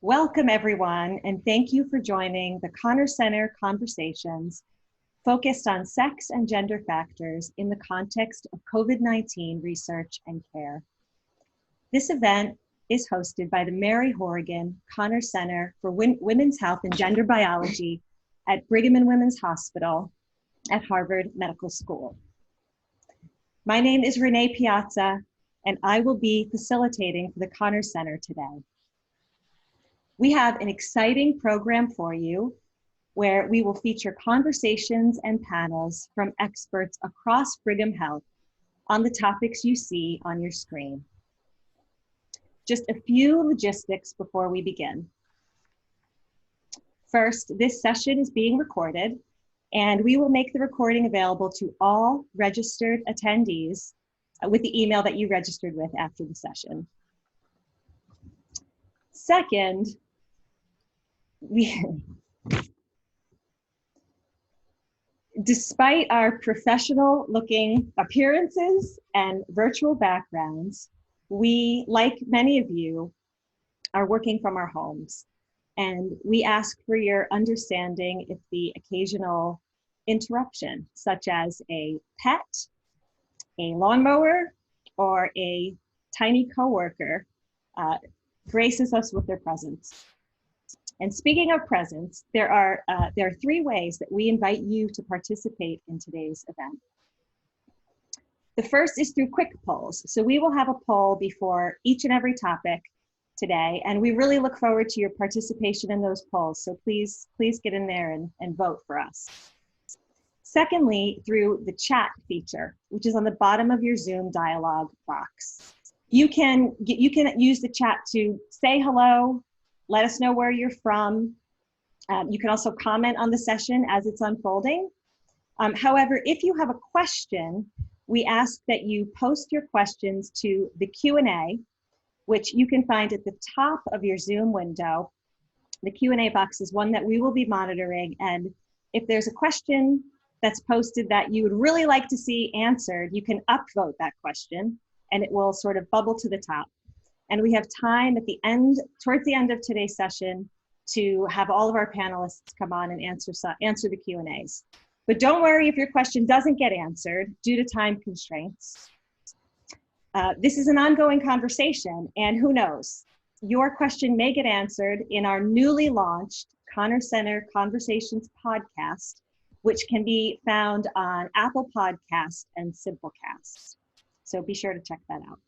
Welcome everyone, and thank you for joining the Connors Center Conversations focused on sex and gender factors in the context of COVID-19 research and care. This event is hosted by the Mary Horrigan Connors Center for Women's Health and Gender Biology at Brigham and Women's Hospital at Harvard Medical School. My name is Renee Piazza, and I will be facilitating for the Connors Center today. We have an exciting program for you where we will feature conversations and panels from experts across Brigham Health on the topics you see on your screen. Just a few logistics before we begin. First, this session is being recorded, and we will make the recording available to all registered attendees with the email that you registered with after the session. Second, despite our professional looking appearances and virtual backgrounds, we, like many of you, are working from our homes. And we ask for your understanding if the occasional interruption, such as a pet, a lawnmower, or a tiny coworker, graces us with their presence. And speaking of presence, there are three ways that we invite you to participate in today's event. The first is through quick polls. So we will have a poll before each and every topic today, and we really look forward to your participation in those polls. So please get in there and vote for us. Secondly, through the chat feature, which is on the bottom of your Zoom dialog box. You can use the chat to say hello, let us know where you're from. You can also comment on the session as it's unfolding. However, if you have a question, we ask that you post your questions to the Q&A, which you can find at the top of your Zoom window. The Q&A box is one that we will be monitoring, and if there's a question that's posted that you would really like to see answered, you can upvote that question, and it will sort of bubble to the top. And we have time at the end, towards the end of today's session, to have all of our panelists come on and answer the Q&As. But don't worry if your question doesn't get answered due to time constraints. This is an ongoing conversation, and who knows, your question may get answered in our newly launched Connors Center Conversations podcast, which can be found on Apple Podcasts and Simplecast. So be sure to check that out.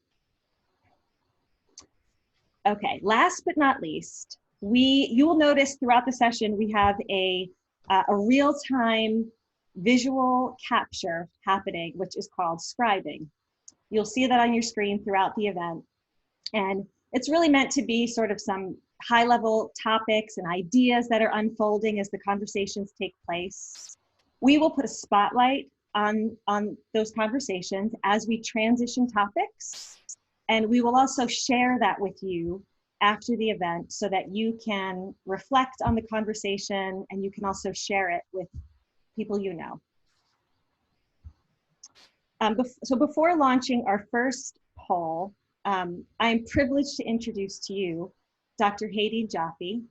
Okay, last but not least, you will notice throughout the session we have a real-time visual capture happening, which is called scribing. You'll see that on your screen throughout the event. And it's really meant to be sort of some high-level topics and ideas that are unfolding as the conversations take place. We will put a spotlight on those conversations as we transition topics. And we will also share that with you after the event so that you can reflect on the conversation and you can also share it with people you know. So before launching our first poll, I'm privileged to introduce to you Dr. Haydeen Jaffe,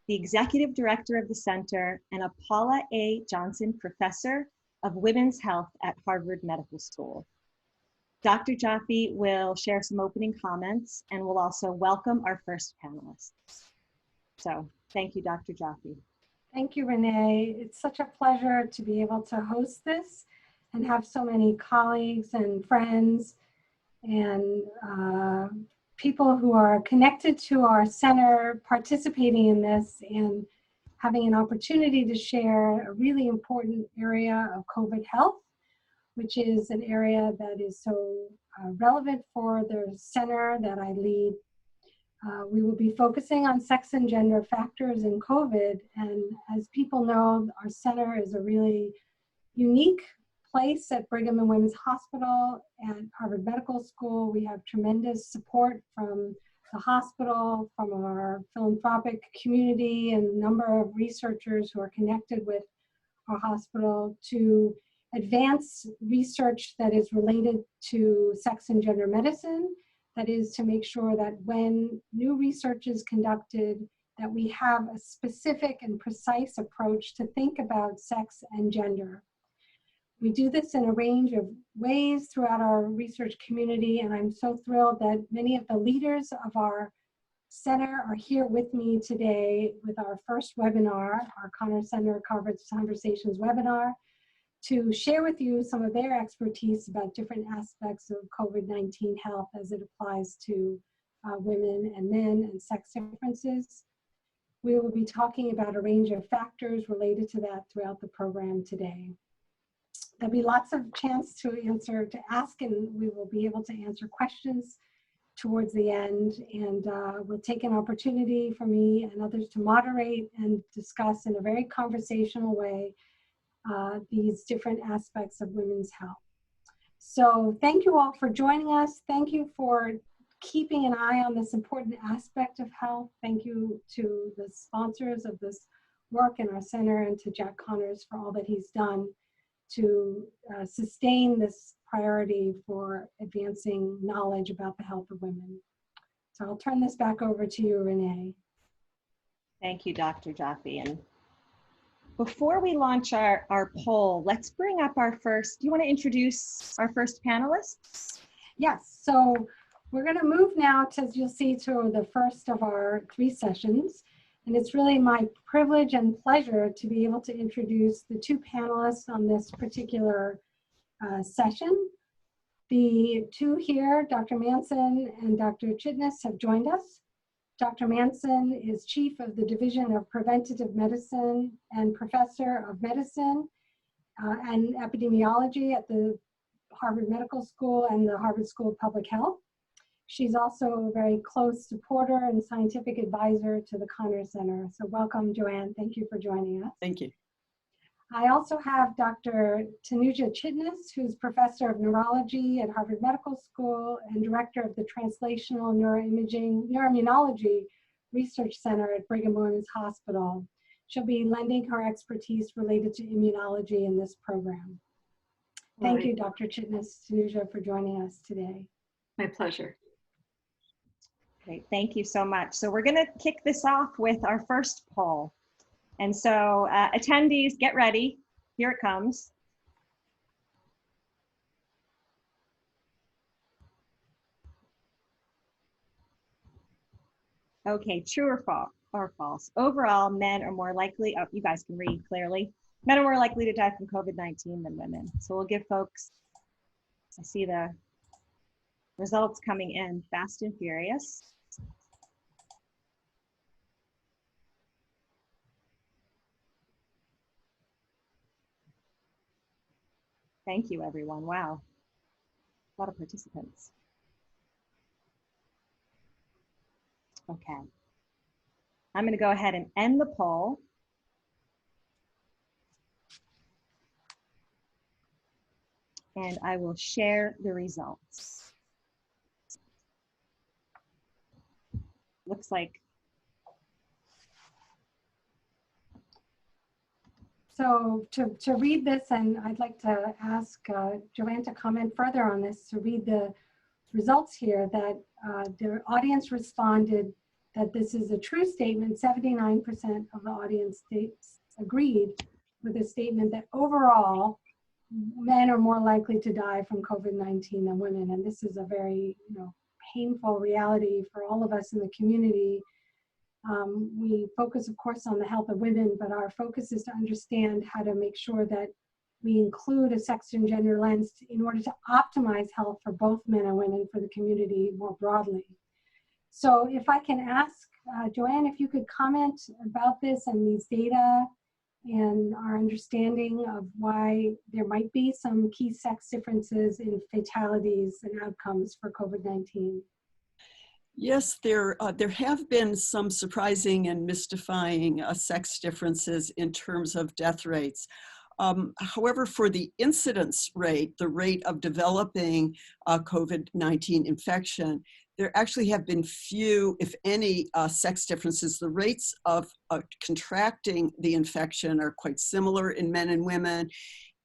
the Executive Director of the Center and a Paula A. Johnson Professor of Women's Health at Harvard Medical School. Dr. Jaffe will share some opening comments and will also welcome our first panelists. So thank you, Dr. Jaffe. Thank you, Renee. It's such a pleasure to be able to host this and have so many colleagues and friends and people who are connected to our center participating in this and having an opportunity to share a really important area of COVID health, which is an area that is so relevant for the center that I lead. We will be focusing on sex and gender factors in COVID, and as people know, our center is a really unique place at Brigham and Women's Hospital and Harvard Medical School. We have tremendous support from the hospital, from our philanthropic community, and a number of researchers who are connected with our hospital to advance research that is related to sex and gender medicine. That is to make sure that when new research is conducted that we have a specific and precise approach to think about sex and gender. We do this in a range of ways throughout our research community, and I'm so thrilled that many of the leaders of our center are here with me today with our first webinar, our Connors Center Conversations webinar, to share with you some of their expertise about different aspects of COVID-19 health as it applies to women and men and sex differences. We will be talking about a range of factors related to that throughout the program today. There'll be lots of chance to ask, and we will be able to answer questions towards the end. And we'll take an opportunity for me and others to moderate and discuss in a very conversational way these different aspects of women's health. So thank you all for joining us. Thank you for keeping an eye on this important aspect of health. Thank you to the sponsors of this work in our center and to Jack Connors for all that he's done to sustain this priority for advancing knowledge about the health of women. So I'll turn this back over to you, Renee. Thank you, Dr. Jaffe. And before we launch our poll, let's bring up our first, do you want to introduce our first panelists? Yes, so we're going to move now to, as you'll see, to the first of our 3 sessions. And it's really my privilege and pleasure to be able to introduce the 2 panelists on this particular session. The 2 here, Dr. Manson and Dr. Chitnis, have joined us. Dr. Manson is Chief of the Division of Preventative Medicine and Professor of Medicine and Epidemiology at the Harvard Medical School and the Harvard School of Public Health. She's also a very close supporter and scientific advisor to the Connors Center. So welcome, Joanne. Thank you for joining us. Thank you. I also have Dr. Tanuja Chitnis, who's Professor of Neurology at Harvard Medical School and Director of the Translational Neuroimmunology Research Center at Brigham Women's Hospital. She'll be lending her expertise related to immunology in this program. Thank you, Dr. Chitnis, Tanuja, for joining us today. My pleasure. Great, thank you so much. So we're going to kick this off with our first poll. And so attendees, get ready. Here it comes. Okay, true or false? Overall, men are more likely, oh, you guys can read clearly. Men are more likely to die from COVID-19 than women. So we'll give folks, I see the results coming in fast and furious. Thank you, everyone. Wow. A lot of participants. Okay. I'm going to go ahead and end the poll. And I will share the results. Looks like. So to read this, and I'd like to ask Joanne to comment further on this, to read the results here, that the audience responded that this is a true statement. 79% of the audience agreed with the statement that overall, men are more likely to die from COVID-19 than women. And this is a very painful reality for all of us in the community. We focus, of course, on the health of women, but our focus is to understand how to make sure that we include a sex and gender lens in order to optimize health for both men and women for the community more broadly. So if I can ask Joanne, if you could comment about this and these data and our understanding of why there might be some key sex differences in fatalities and outcomes for COVID-19. Yes, there have been some surprising and mystifying sex differences in terms of death rates. However, for the incidence rate, the rate of developing COVID-19 infection, there actually have been few, if any, sex differences. The rates of contracting the infection are quite similar in men and women.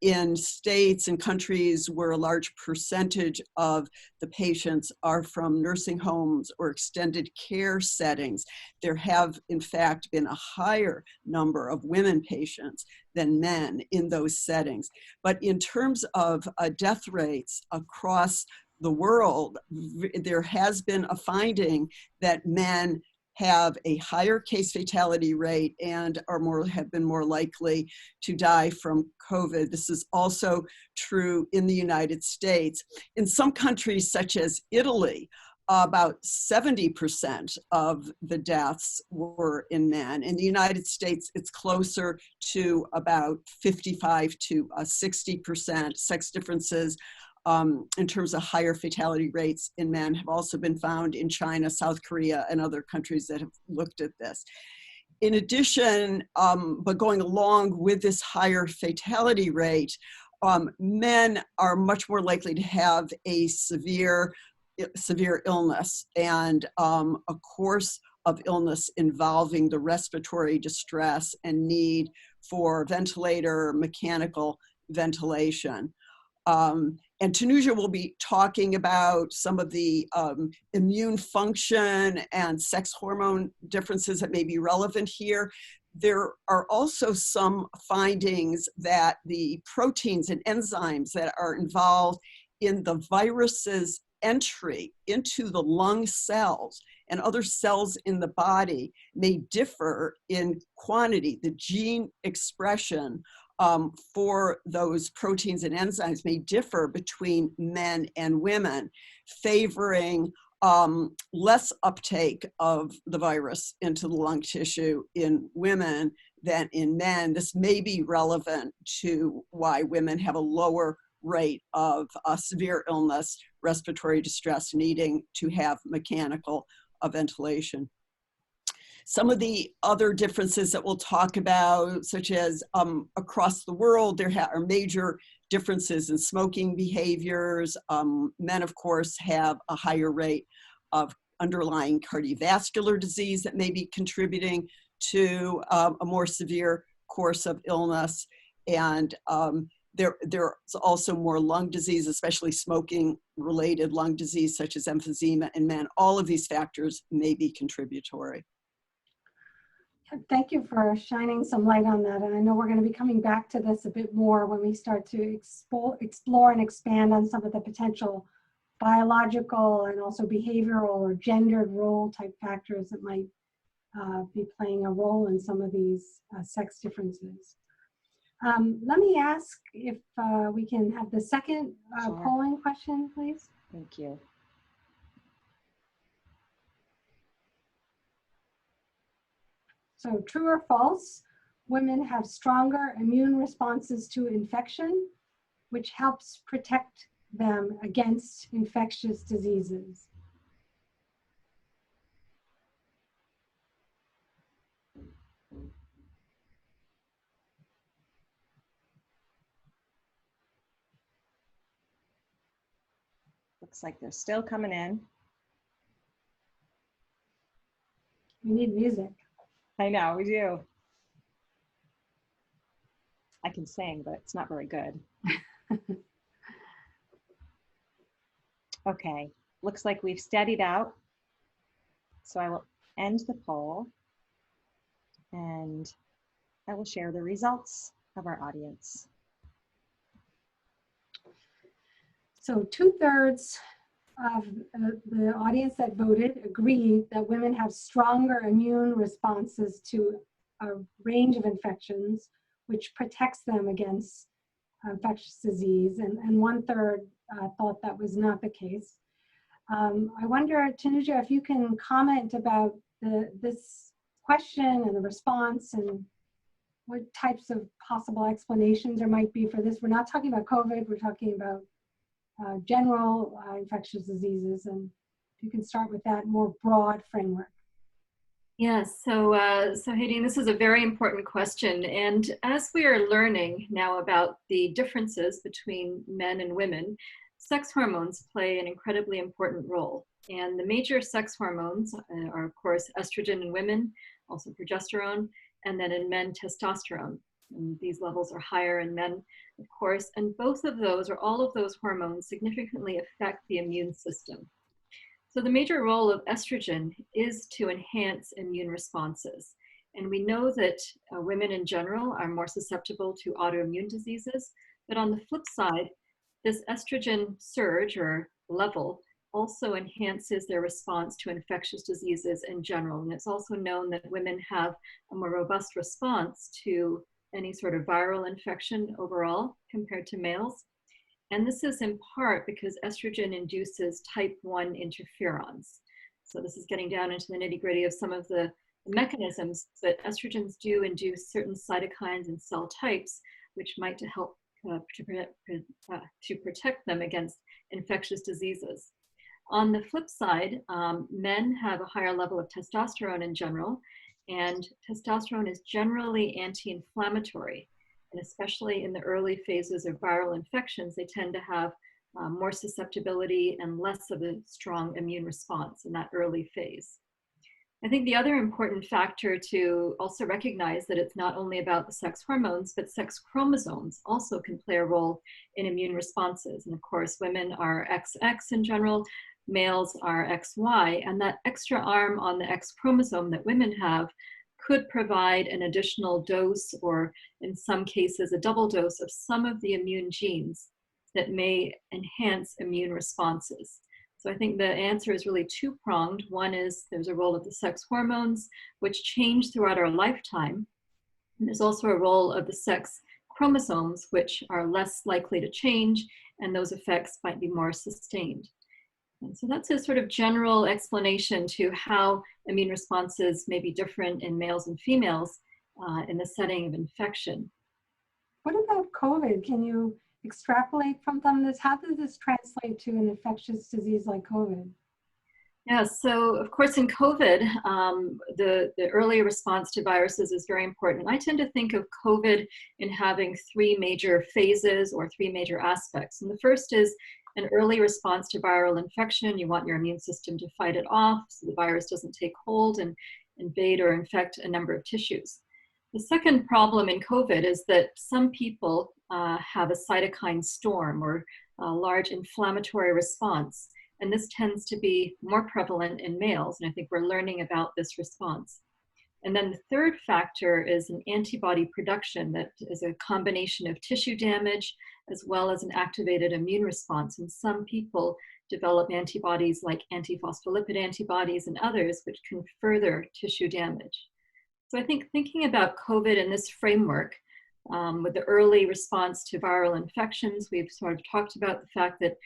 in states and countries where a large percentage of the patients are from nursing homes or extended care settings, there have in fact been a higher number of women patients than men in those settings. But in terms of death rates across the world, there has been a finding that men have a higher case fatality rate and have been more likely to die from COVID. This is also true in the United States. In some countries, such as Italy, about 70% of the deaths were in men. In the United States, it's closer to about 55 to 60%. Sex differences in terms of higher fatality rates in men have also been found in China, South Korea, and other countries that have looked at this. In addition, but going along with this higher fatality rate, men are much more likely to have a severe illness and a course of illness involving the respiratory distress and need for ventilator, mechanical ventilation. And Tanuja will be talking about some of the immune function and sex hormone differences that may be relevant here. There are also some findings that the proteins and enzymes that are involved in the virus's entry into the lung cells and other cells in the body may differ in quantity. The gene expression for those proteins and enzymes may differ between men and women, favoring less uptake of the virus into the lung tissue in women than in men. This may be relevant to why women have a lower rate of severe illness, respiratory distress, needing to have mechanical ventilation. Some of the other differences that we'll talk about, such as across the world, there are major differences in smoking behaviors. Men, of course, have a higher rate of underlying cardiovascular disease that may be contributing to a more severe course of illness. And there's also more lung disease, especially smoking-related lung disease, such as emphysema in men. All of these factors may be contributory. Thank you for shining some light on that. And I know we're going to be coming back to this a bit more when we start to explore and expand on some of the potential biological and also behavioral or gendered role type factors that might be playing a role in some of these sex differences. Let me ask if we can have the second Sure. polling question, please. Thank you. So true or false, women have stronger immune responses to infection, which helps protect them against infectious diseases. Looks like they're still coming in. We need music. I know, we do. I can sing, but it's not very good. Okay, looks like we've steadied out. So I will end the poll and I will share the results of our audience. So 2/3 of the audience that voted agreed that women have stronger immune responses to a range of infections, which protects them against infectious disease, and 1/3 thought that was not the case. I wonder, Tanuja, if you can comment about this question and the response and what types of possible explanations there might be for this. We're not talking about COVID, we're talking about general infectious diseases, and if you can start with that more broad framework. Yes, so Hayden, this is a very important question. And as we are learning now about the differences between men and women, sex hormones play an incredibly important role. And the major sex hormones are, of course, estrogen in women, also progesterone, and then in men, testosterone. And these levels are higher in men of course, and both of those, or all of those hormones, significantly affect the immune system. So the major role of estrogen is to enhance immune responses. And we know that women in general are more susceptible to autoimmune diseases, but on the flip side, this estrogen surge or level also enhances their response to infectious diseases in general. And it's also known that women have a more robust response to any sort of viral infection overall compared to males. And this is in part because estrogen induces type 1 interferons. So this is getting down into the nitty-gritty of some of the mechanisms, but estrogens do induce certain cytokines and cell types, which might help to protect them against infectious diseases. On the flip side, men have a higher level of testosterone in general, and testosterone is generally anti-inflammatory. And especially in the early phases of viral infections, they tend to have more susceptibility and less of a strong immune response in that early phase. I think the other important factor to also recognize that it's not only about the sex hormones, but sex chromosomes also can play a role in immune responses. And of course, women are XX in general, males are XY, and that extra arm on the X chromosome that women have could provide an additional dose, or in some cases, a double dose of some of the immune genes that may enhance immune responses. So I think the answer is really two-pronged. One is there's a role of the sex hormones, which change throughout our lifetime. And there's also a role of the sex chromosomes, which are less likely to change, and those effects might be more sustained. And so that's a sort of general explanation to how immune responses may be different in males and females in the setting of infection. What about COVID? Can you extrapolate from this? How does this translate to an infectious disease like COVID? Yeah, so of course in COVID, the early response to viruses is very important. I tend to think of COVID in having three major phases or three major aspects. And the first is an early response to viral infection. You want your immune system to fight it off so the virus doesn't take hold and invade or infect a number of tissues. The second problem in COVID is that some people have a cytokine storm or a large inflammatory response. And this tends to be more prevalent in males. And I think we're learning about this response. And then the third factor is an antibody production that is a combination of tissue damage as well as an activated immune response. And some people develop antibodies like antiphospholipid antibodies and others, which can further tissue damage. So I think thinking about COVID in this framework, with the early response to viral infections, we've sort of talked about the fact that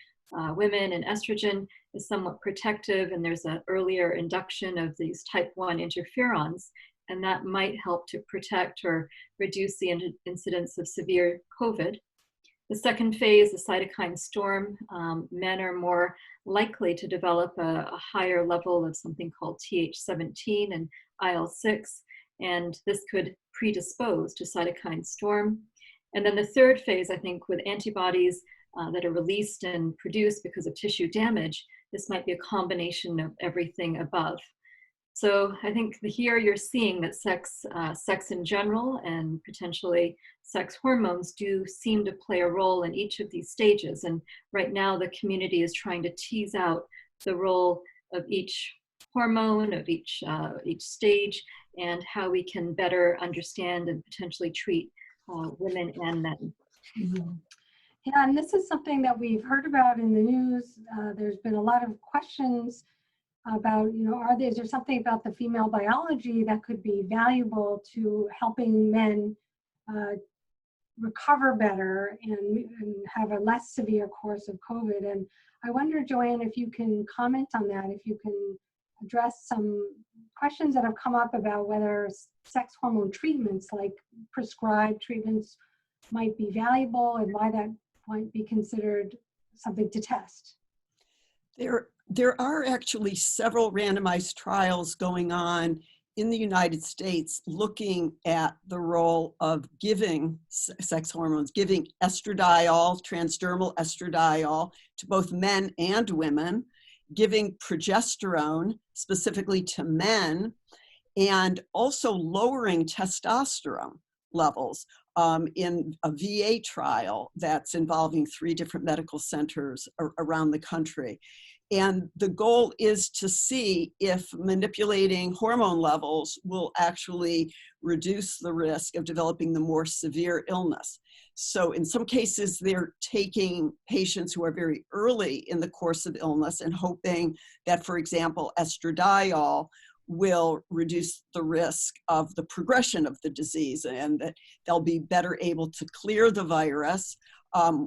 women and estrogen is somewhat protective, and there's an earlier induction of these type 1 interferons, and that might help to protect or reduce the incidence of severe COVID. The second phase, the cytokine storm, men are more likely to develop a higher level of something called Th17 and IL-6, and this could predispose to cytokine storm. And then the third phase, I think, with antibodies that are released and produced because of tissue damage, this might be a combination of everything above. So I think here you're seeing that sex in general and potentially sex hormones do seem to play a role in each of these stages. And right now the community is trying to tease out the role of each hormone, of each stage, and how we can better understand and potentially treat women and men. Mm-hmm. Yeah, and this is something that we've heard about in the news. There's been a lot of questions about, is there something about the female biology that could be valuable to helping men recover better and have a less severe course of COVID? And I wonder, Joanne, if you can comment on that, if you can address some questions that have come up about whether sex hormone treatments, like prescribed treatments, might be valuable and why that might be considered something to test. There are actually several randomized trials going on in the United States looking at the role of giving sex hormones, giving estradiol, transdermal estradiol, to both men and women, giving progesterone specifically to men, and also lowering testosterone levels. in a VA trial that's involving 3 different medical centers around the country. And the goal is to see if manipulating hormone levels will actually reduce the risk of developing the more severe illness. So in some cases, they're taking patients who are very early in the course of illness and hoping that, for example, estradiol will reduce the risk of the progression of the disease and that they'll be better able to clear the virus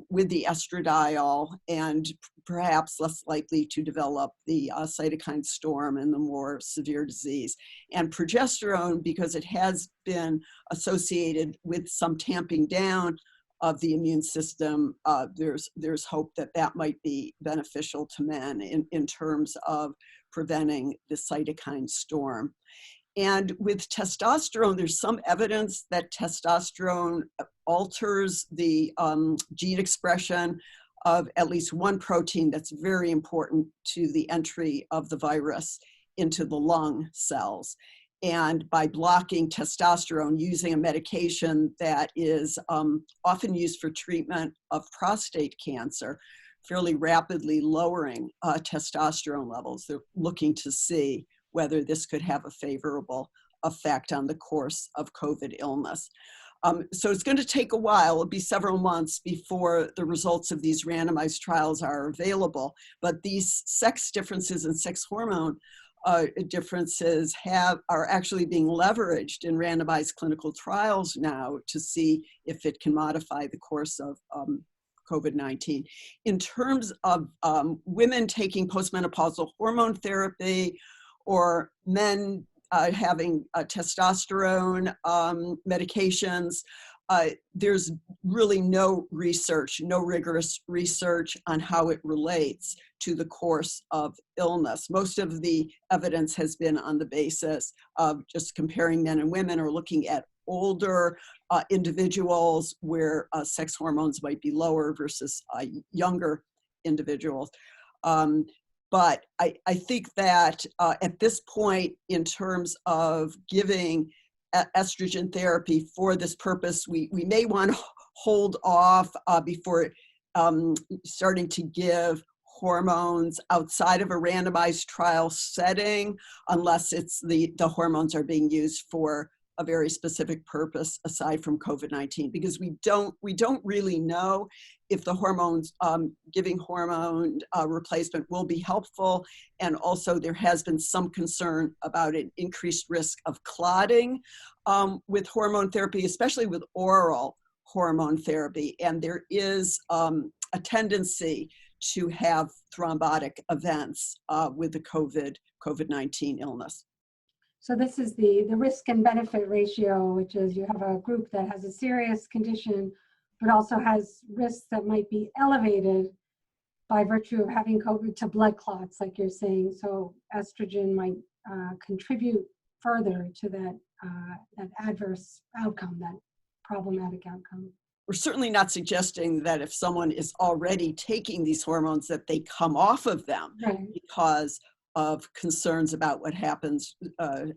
with the estradiol and perhaps less likely to develop the cytokine storm and the more severe disease. And progesterone, because it has been associated with some tamping down of the immune system, there's hope that that might be beneficial to men in terms of preventing the cytokine storm. And with testosterone, there's some evidence that testosterone alters the gene expression of at least one protein that's very important to the entry of the virus into the lung cells. And by blocking testosterone using a medication that is often used for treatment of prostate cancer, fairly rapidly lowering testosterone levels, they're looking to see whether this could have a favorable effect on the course of COVID illness. So it's going to take a while. It'll be several months before the results of these randomized trials are available. But these sex differences and sex hormone differences are actually being leveraged in randomized clinical trials now to see if it can modify the course of COVID-19. In terms of women taking postmenopausal hormone therapy or men having testosterone medications, there's really no research, no rigorous research on how it relates to the course of illness. Most of the evidence has been on the basis of just comparing men and women or looking at older individuals where sex hormones might be lower versus younger individuals. But I think that at this point, in terms of giving estrogen therapy for this purpose, we may want to hold off before starting to give hormones outside of a randomized trial setting, unless it's the hormones are being used for a very specific purpose aside from COVID-19, because we don't really know if the hormones, giving hormone replacement will be helpful. And also there has been some concern about an increased risk of clotting with hormone therapy, especially with oral hormone therapy. And there is a tendency to have thrombotic events with the COVID-19 illness. So this is the risk and benefit ratio, which is you have a group that has a serious condition, but also has risks that might be elevated by virtue of having COVID to blood clots, like you're saying. So estrogen might contribute further to that adverse outcome, that problematic outcome. We're certainly not suggesting that if someone is already taking these hormones that they come off of them because of concerns about what happens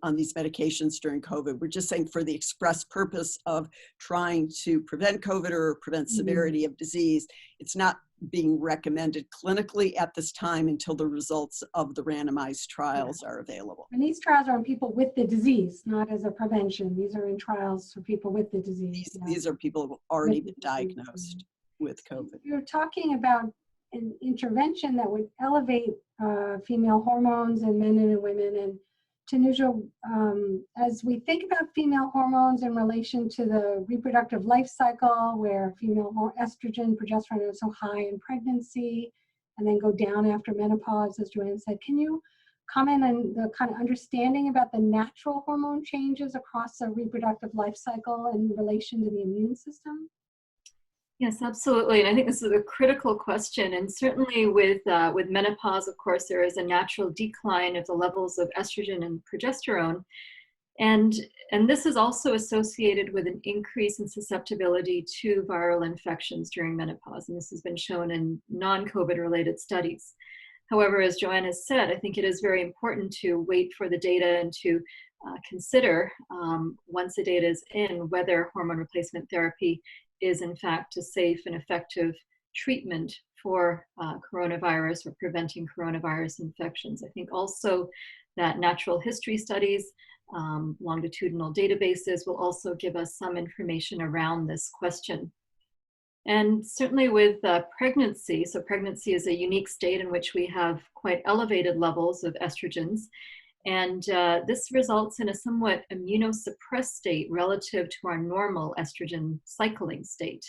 on these medications during COVID. We're just saying for the express purpose of trying to prevent COVID or prevent severity of disease, it's not being recommended clinically at this time until the results of the randomized trials are available. And these trials are on people with the disease, not as a prevention. These are in trials for people with the disease. These are people who have already been diagnosed with COVID. You're talking about an intervention that would elevate female hormones in men and in women. And Tanuja, as we think about female hormones in relation to the reproductive life cycle, where female estrogen, progesterone are so high in pregnancy and then go down after menopause, as Joanne said, can you comment on the kind of understanding about the natural hormone changes across the reproductive life cycle in relation to the immune system? Yes, absolutely. And I think this is a critical question. And certainly with menopause, of course, there is a natural decline of the levels of estrogen and progesterone. And this is also associated with an increase in susceptibility to viral infections during menopause. And this has been shown in non-COVID related studies. However, as Joanne has said, I think it is very important to wait for the data and to consider, once the data is in, whether hormone replacement therapy is in fact a safe and effective treatment for coronavirus or preventing coronavirus infections. I think also that natural history studies, longitudinal databases will also give us some information around this question. And certainly with pregnancy, so pregnancy is a unique state in which we have quite elevated levels of estrogens. And this results in a somewhat immunosuppressed state relative to our normal estrogen cycling state.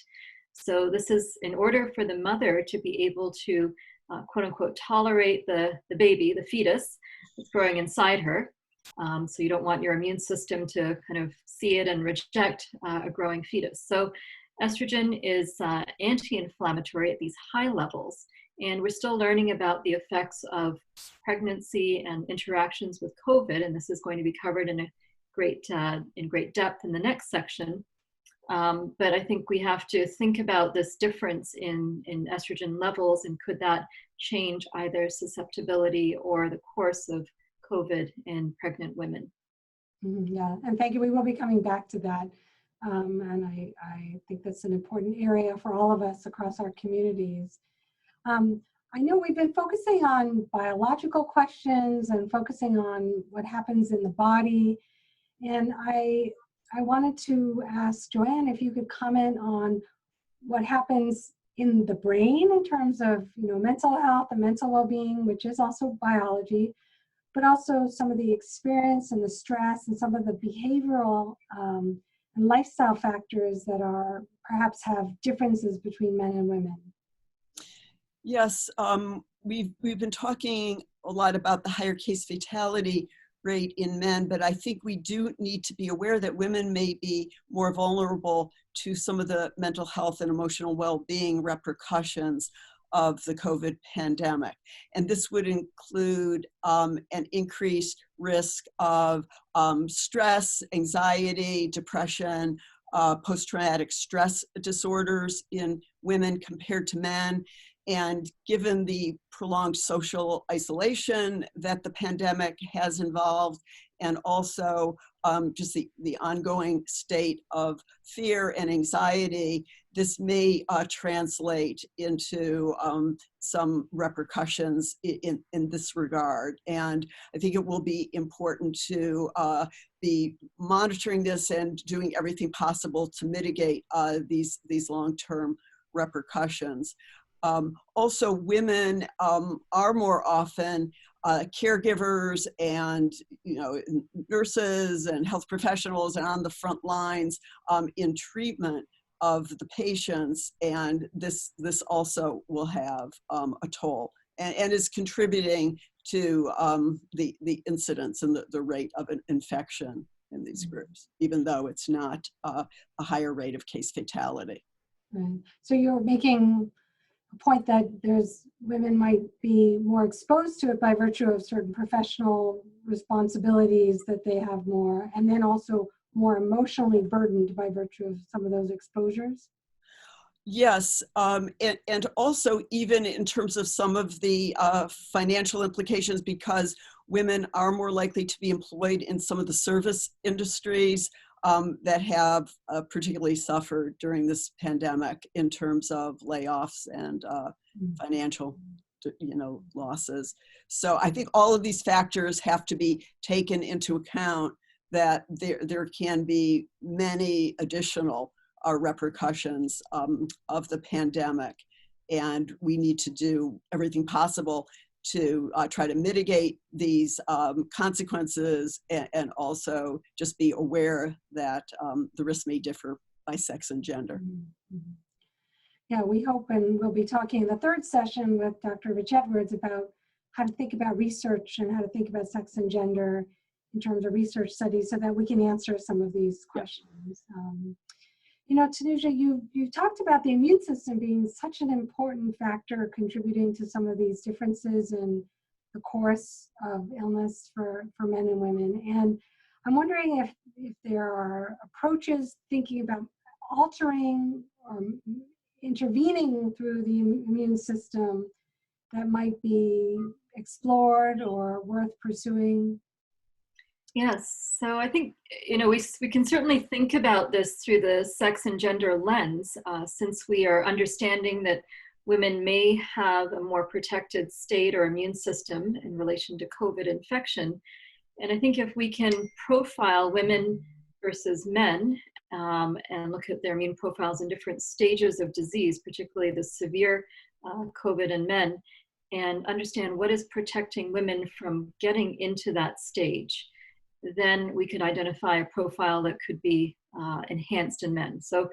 So this is in order for the mother to be able to, quote unquote, tolerate the baby, the fetus that's growing inside her. So you don't want your immune system to kind of see it and reject a growing fetus. So estrogen is anti-inflammatory at these high levels. And we're still learning about the effects of pregnancy and interactions with COVID, and this is going to be covered in great depth in the next section. But I think we have to think about this difference in estrogen levels, and could that change either susceptibility or the course of COVID in pregnant women? Yeah, and thank you. We will be coming back to that. And I think that's an important area for all of us across our communities. I know we've been focusing on biological questions and focusing on what happens in the body. And I wanted to ask Joanne if you could comment on what happens in the brain in terms of, mental health and mental well-being, which is also biology, but also some of the experience and the stress and some of the behavioral and lifestyle factors that are perhaps have differences between men and women. Yes, we've been talking a lot about the higher case fatality rate in men, but I think we do need to be aware that women may be more vulnerable to some of the mental health and emotional well-being repercussions of the COVID pandemic. And this would include an increased risk of stress, anxiety, depression, post-traumatic stress disorders in women compared to men. And given the prolonged social isolation that the pandemic has involved, and also just the ongoing state of fear and anxiety, this may translate into some repercussions in this regard. And I think it will be important to be monitoring this and doing everything possible to mitigate these long-term repercussions. Also, women are more often caregivers and nurses and health professionals and on the front lines in treatment of the patients, and this also will have a toll and is contributing to the incidence and the rate of an infection in these groups, even though it's not a higher rate of case fatality. Right. So you're making a point that women might be more exposed to it by virtue of certain professional responsibilities that they have more, and then also more emotionally burdened by virtue of some of those exposures? Yes, and also even in terms of some of the financial implications, because women are more likely to be employed in some of the service industries that have particularly suffered during this pandemic in terms of layoffs and financial losses. So I think all of these factors have to be taken into account, that there can be many additional repercussions of the pandemic, and we need to do everything possible to try to mitigate these consequences, and also just be aware that the risks may differ by sex and gender. Mm-hmm. Yeah, we hope, and we'll be talking in the third session with Dr. Rich Edwards about how to think about research and how to think about sex and gender in terms of research studies, so that we can answer some of these questions. Tanuja, you talked about the immune system being such an important factor contributing to some of these differences in the course of illness for men and women. And I'm wondering if there are approaches thinking about altering or intervening through the immune system that might be explored or worth pursuing. Yes, so I think, we can certainly think about this through the sex and gender lens, since we are understanding that women may have a more protected state or immune system in relation to COVID infection. And I think if we can profile women versus men, and look at their immune profiles in different stages of disease, particularly the severe COVID in men, and understand what is protecting women from getting into that stage, then we could identify a profile that could be enhanced in men. So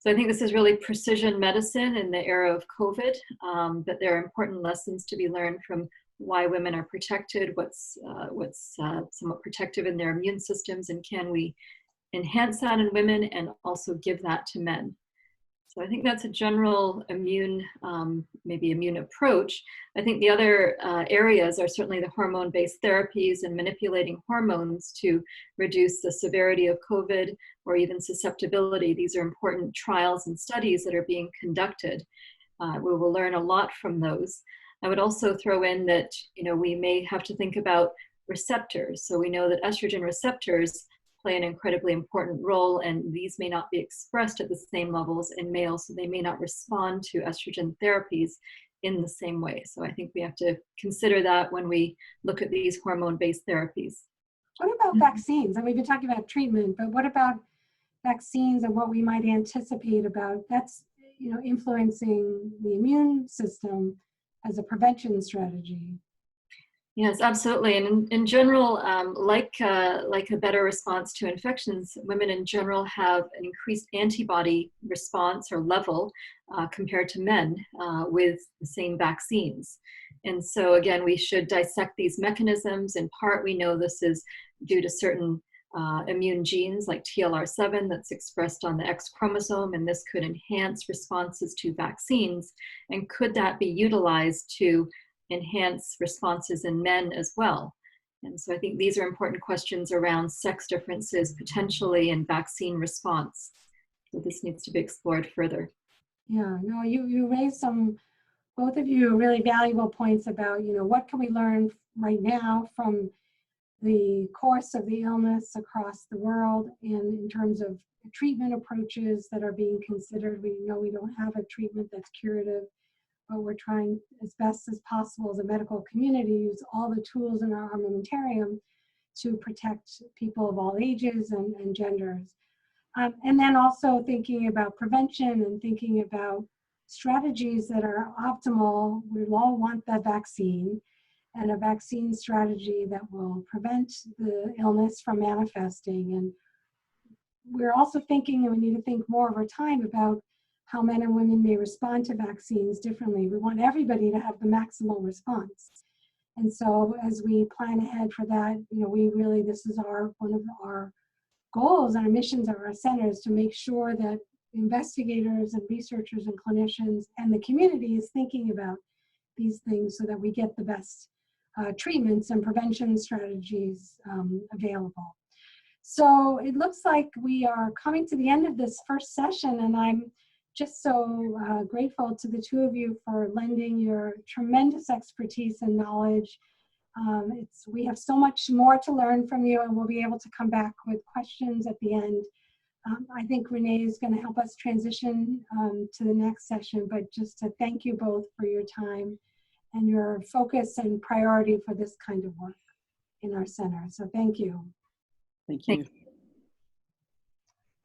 I think this is really precision medicine in the era of COVID, but there are important lessons to be learned from why women are protected, what's somewhat protective in their immune systems, and can we enhance that in women and also give that to men. So I think that's a general immune approach. I think the other areas are certainly the hormone-based therapies and manipulating hormones to reduce the severity of COVID or even susceptibility. These are important trials and studies that are being conducted. We will learn a lot from those. I would also throw in that, we may have to think about receptors. So we know that estrogen receptors play an incredibly important role, and these may not be expressed at the same levels in males, so they may not respond to estrogen therapies in the same way. So I think we have to consider that when we look at these hormone-based therapies. What about vaccines? And we've been talking about treatment, but what about vaccines and what we might anticipate about that's influencing the immune system as a prevention strategy? Yes, absolutely. And in general, like a better response to infections, women in general have an increased antibody response or level compared to men with the same vaccines. And so again, we should dissect these mechanisms. In part, we know this is due to certain immune genes like TLR7 that's expressed on the X chromosome, and this could enhance responses to vaccines. And could that be utilized to enhance responses in men as well? And so I think these are important questions around sex differences potentially in vaccine response. So this needs to be explored further. Yeah, no, you raised both of you really valuable points about, what can we learn right now from the course of the illness across the world, and in terms of treatment approaches that are being considered. We know we don't have a treatment that's curative, but we're trying as best as possible as a medical community to use all the tools in our armamentarium to protect people of all ages and genders. And then also thinking about prevention and thinking about strategies that are optimal. We all want that vaccine, and a vaccine strategy that will prevent the illness from manifesting. And we're also thinking, and we need to think more over time about how men and women may respond to vaccines differently. We want everybody to have the maximal response. And so as we plan ahead for that, this is one of our goals, our missions of our centers, to make sure that investigators and researchers and clinicians and the community is thinking about these things so that we get the best treatments and prevention strategies available. So it looks like we are coming to the end of this first session, and I'm just so grateful to the two of you for lending your tremendous expertise and knowledge. We have so much more to learn from you, and we'll be able to come back with questions at the end. I think Renee is going to help us transition to the next session, but just to thank you both for your time and your focus and priority for this kind of work in our center. So thank you. Thank you.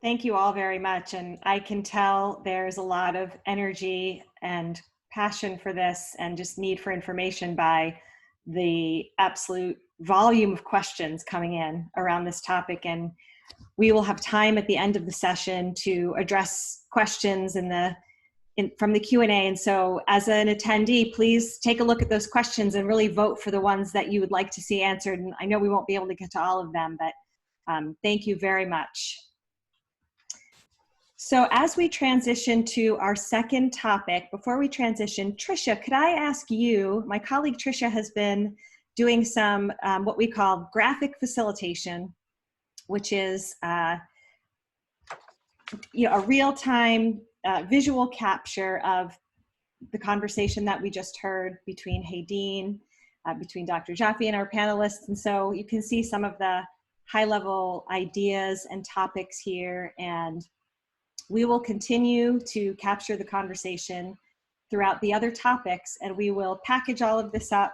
Thank you all very much. And I can tell there's a lot of energy and passion for this and just need for information by the absolute volume of questions coming in around this topic. And we will have time at the end of the session to address questions from the Q&A. And so as an attendee, please take a look at those questions and really vote for the ones that you would like to see answered. And I know we won't be able to get to all of them, but thank you very much. So as we transition to our second topic, before we transition, Tricia, could I ask you, my colleague Tricia has been doing some what we call graphic facilitation, which is a real-time visual capture of the conversation that we just heard between Heideen, between Dr. Jaffe and our panelists. And so you can see some of the high-level ideas and topics here, and we will continue to capture the conversation throughout the other topics, and we will package all of this up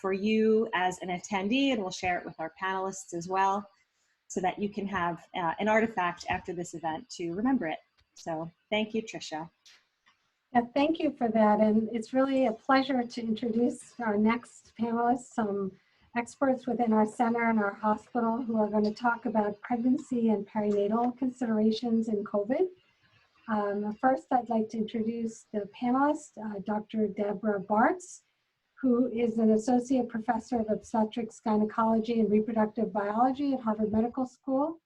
for you as an attendee, and we'll share it with our panelists as well, so that you can have an artifact after this event to remember it. So thank you, Tricia. Yeah, thank you for that. And it's really a pleasure to introduce our next panelists, some experts within our center and our hospital who are going to talk about pregnancy and perinatal considerations in COVID. First, I'd like to introduce the panelist, Dr. Deborah Bartz, who is an associate professor of obstetrics, gynecology, and reproductive biology at Harvard Medical School,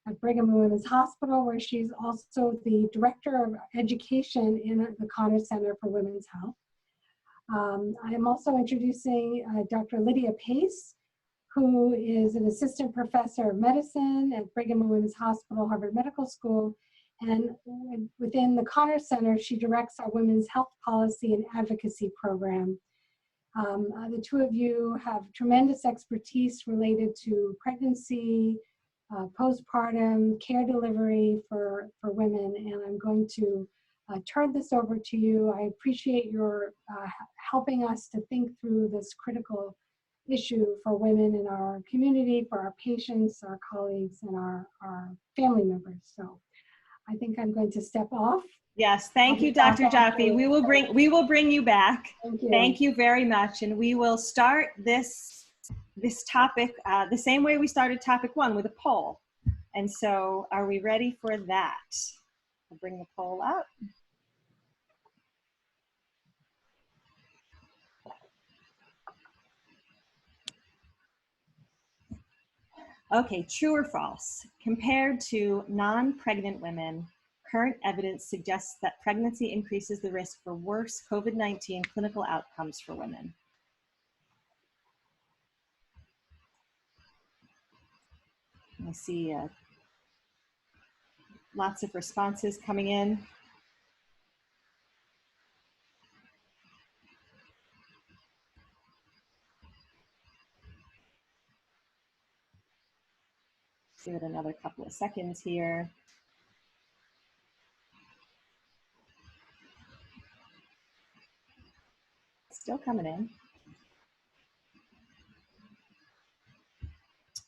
at Brigham and Women's Hospital, where she's also the director of education in the Connors Center for Women's Health. I am also introducing Dr. Lydia Pace, who is an assistant professor of medicine at Brigham and Women's Hospital, Harvard Medical School. And within the Connors Center, she directs our women's health policy and advocacy program. The two of you have tremendous expertise related to pregnancy, postpartum, care delivery for women, and I'm going to turn this over to you. I appreciate your helping us to think through this critical issue for women in our community, for our patients, our colleagues, and our family members. So I think I'm going to step off. Yes, thank you, Dr. Jaffe. We will bring you back. Thank you very much, and we will start this topic the same way we started topic 1, with a poll. And so, are we ready for that? I'll bring the poll up. Okay, true or false? Compared to non-pregnant women, current evidence suggests that pregnancy increases the risk for worse COVID-19 clinical outcomes for women. I see lots of responses coming in. Give it another couple of seconds here. Still coming in.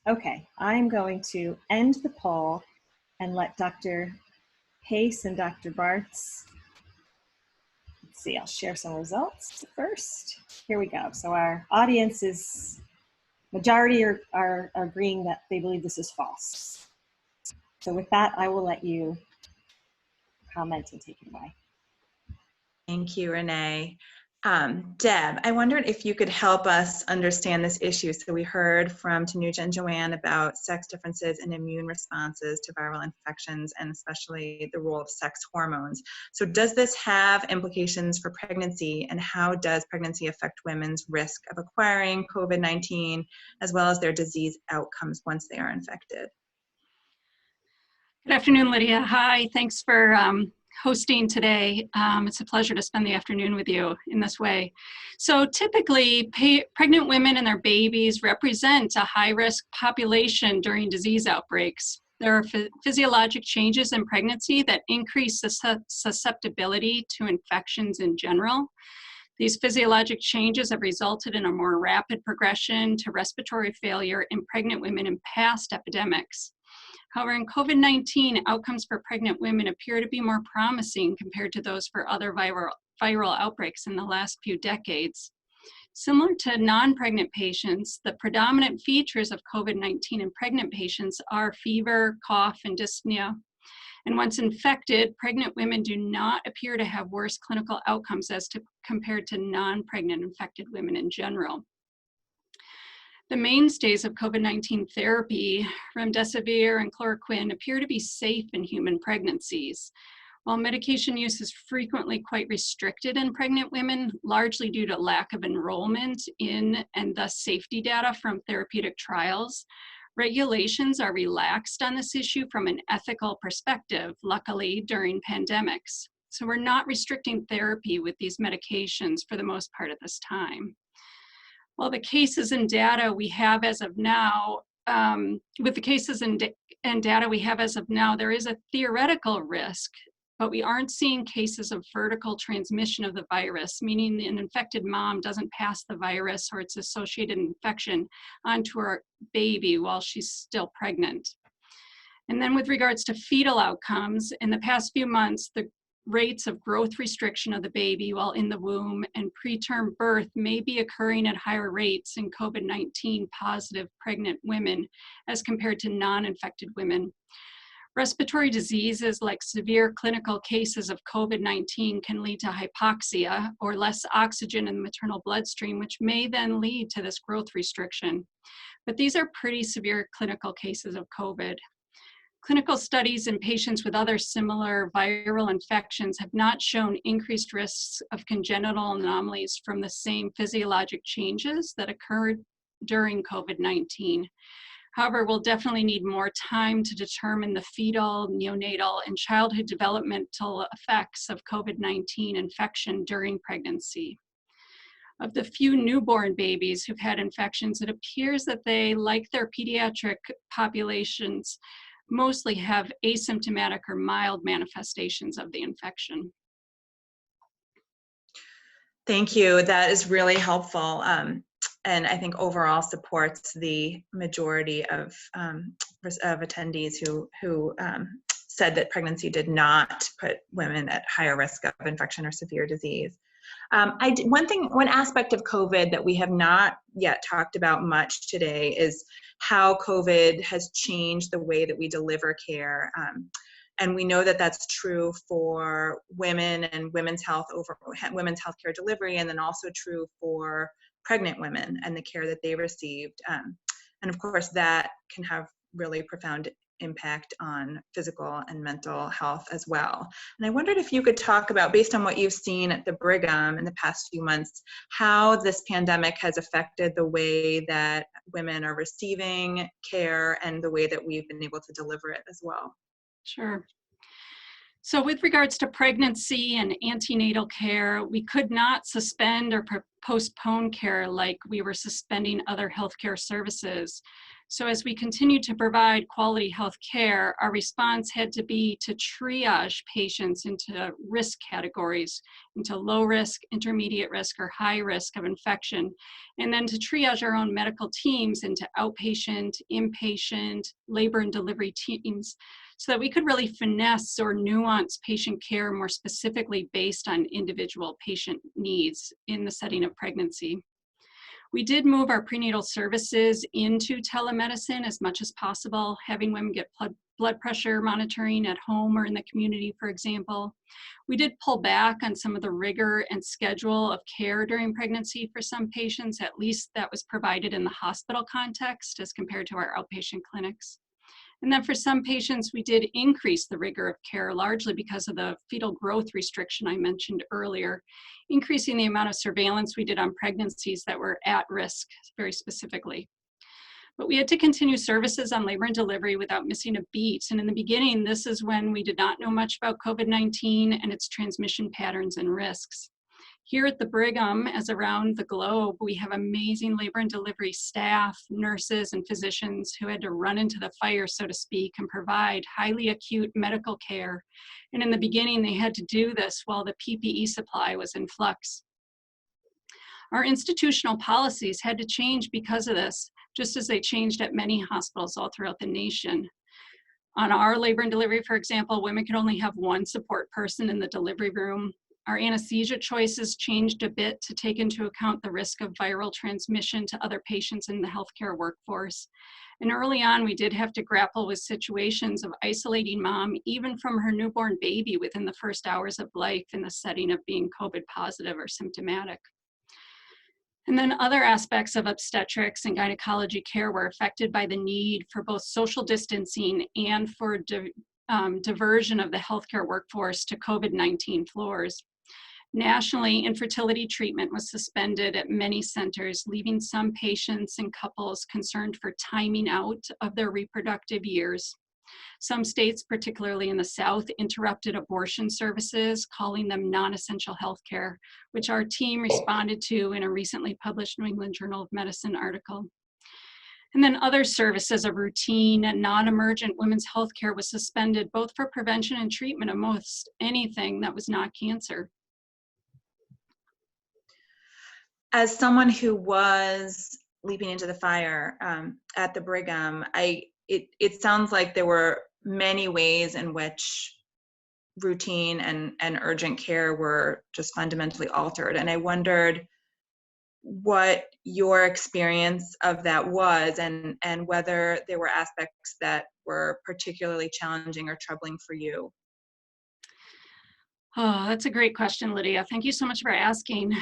Okay, I'm going to end the poll and let Dr. Pace and Dr. Bartz, let's see, I'll share some results first. Here we go. So our audience is, majority are agreeing that they believe this is false. So with that, I will let you comment and take it away. Thank you, Renee. Deb, I wondered if you could help us understand this issue. So we heard from Tanuja and Joanne about sex differences and immune responses to viral infections, and especially the role of sex hormones. So does this have implications for pregnancy, and how does pregnancy affect women's risk of acquiring COVID-19, as well as their disease outcomes once they are infected? Good afternoon, Lydia. Hi, thanks for hosting today. It's a pleasure to spend the afternoon with you in this way. So typically, pregnant women and their babies represent a high-risk population during disease outbreaks. There are physiologic changes in pregnancy that increase the susceptibility to infections in general. These physiologic changes have resulted in a more rapid progression to respiratory failure in pregnant women in past epidemics. However, in COVID-19, outcomes for pregnant women appear to be more promising compared to those for other viral outbreaks in the last few decades. Similar to non-pregnant patients, the predominant features of COVID-19 in pregnant patients are fever, cough, and dyspnea. And once infected, pregnant women do not appear to have worse clinical outcomes compared to non-pregnant infected women in general. The mainstays of COVID-19 therapy, remdesivir and chloroquine, appear to be safe in human pregnancies. While medication use is frequently quite restricted in pregnant women, largely due to lack of enrollment in and thus safety data from therapeutic trials, regulations are relaxed on this issue from an ethical perspective, luckily, during pandemics. So we're not restricting therapy with these medications for the most part at this time. Well, the cases and data we have as of now with the cases and data we have as of now, there is a theoretical risk, but we aren't seeing cases of vertical transmission of the virus, meaning an infected mom doesn't pass the virus or its associated infection onto her baby while she's still pregnant. And then with regards to fetal outcomes, in the past few months, the rates of growth restriction of the baby while in the womb and preterm birth may be occurring at higher rates in COVID-19 positive pregnant women as compared to non-infected women. Respiratory diseases like severe clinical cases of COVID-19 can lead to hypoxia or less oxygen in the maternal bloodstream, which may then lead to this growth restriction. But these are pretty severe clinical cases of COVID. Clinical studies in patients with other similar viral infections have not shown increased risks of congenital anomalies from the same physiologic changes that occurred during COVID-19. However, we'll definitely need more time to determine the fetal, neonatal, and childhood developmental effects of COVID-19 infection during pregnancy. Of the few newborn babies who've had infections, it appears that they, like their pediatric populations, mostly have asymptomatic or mild manifestations of the infection. Thank you. That is really helpful. And I think overall supports the majority of attendees who said that pregnancy did not put women at higher risk of infection or severe disease. One aspect of COVID that we have not yet talked about much today is how COVID has changed the way that we deliver care. And we know that that's true for women and women's health healthcare delivery, and then also true for pregnant women and the care that they received. And of course, that can have really profound impact on physical and mental health as well. And I wondered if you could talk about, based on what you've seen at the Brigham in the past few months, how this pandemic has affected the way that women are receiving care and the way that we've been able to deliver it as well. Sure. So with regards to pregnancy and antenatal care, we could not suspend or postpone care like we were suspending other healthcare services. So as we continue to provide quality health care, our response had to be to triage patients into risk categories, into low risk, intermediate risk, or high risk of infection, and then to triage our own medical teams into outpatient, inpatient, labor and delivery teams, so that we could really finesse or nuance patient care more specifically based on individual patient needs in the setting of pregnancy. We did move our prenatal services into telemedicine as much as possible, having women get blood pressure monitoring at home or in the community, for example. We did pull back on some of the rigor and schedule of care during pregnancy for some patients, at least that was provided in the hospital context as compared to our outpatient clinics. And then for some patients, we did increase the rigor of care, largely because of the fetal growth restriction I mentioned earlier, increasing the amount of surveillance we did on pregnancies that were at risk very specifically. But we had to continue services on labor and delivery without missing a beat. And in the beginning, this is when we did not know much about COVID-19 and its transmission patterns and risks. Here at the Brigham, as around the globe, we have amazing labor and delivery staff, nurses, and physicians who had to run into the fire, so to speak, and provide highly acute medical care. And in the beginning, they had to do this while the PPE supply was in flux. Our institutional policies had to change because of this, just as they changed at many hospitals all throughout the nation. On our labor and delivery, for example, women could only have one support person in the delivery room. Our anesthesia choices changed a bit to take into account the risk of viral transmission to other patients in the healthcare workforce. And early on, we did have to grapple with situations of isolating mom, even from her newborn baby within the first hours of life in the setting of being COVID positive or symptomatic. And then other aspects of obstetrics and gynecology care were affected by the need for both social distancing and for diversion of the healthcare workforce to COVID-19 floors. Nationally, infertility treatment was suspended at many centers, leaving some patients and couples concerned for timing out of their reproductive years. Some states, particularly in the South, interrupted abortion services, calling them non-essential healthcare, which our team responded to in a recently published New England Journal of Medicine article. And then other services of routine and non-emergent women's health care was suspended, both for prevention and treatment of most anything that was not cancer. As someone who was leaping into the fire at the Brigham, it sounds like there were many ways in which routine and urgent care were just fundamentally altered. And I wondered what your experience of that was, and whether there were aspects that were particularly challenging or troubling for you. Oh, that's a great question, Lydia. Thank you so much for asking.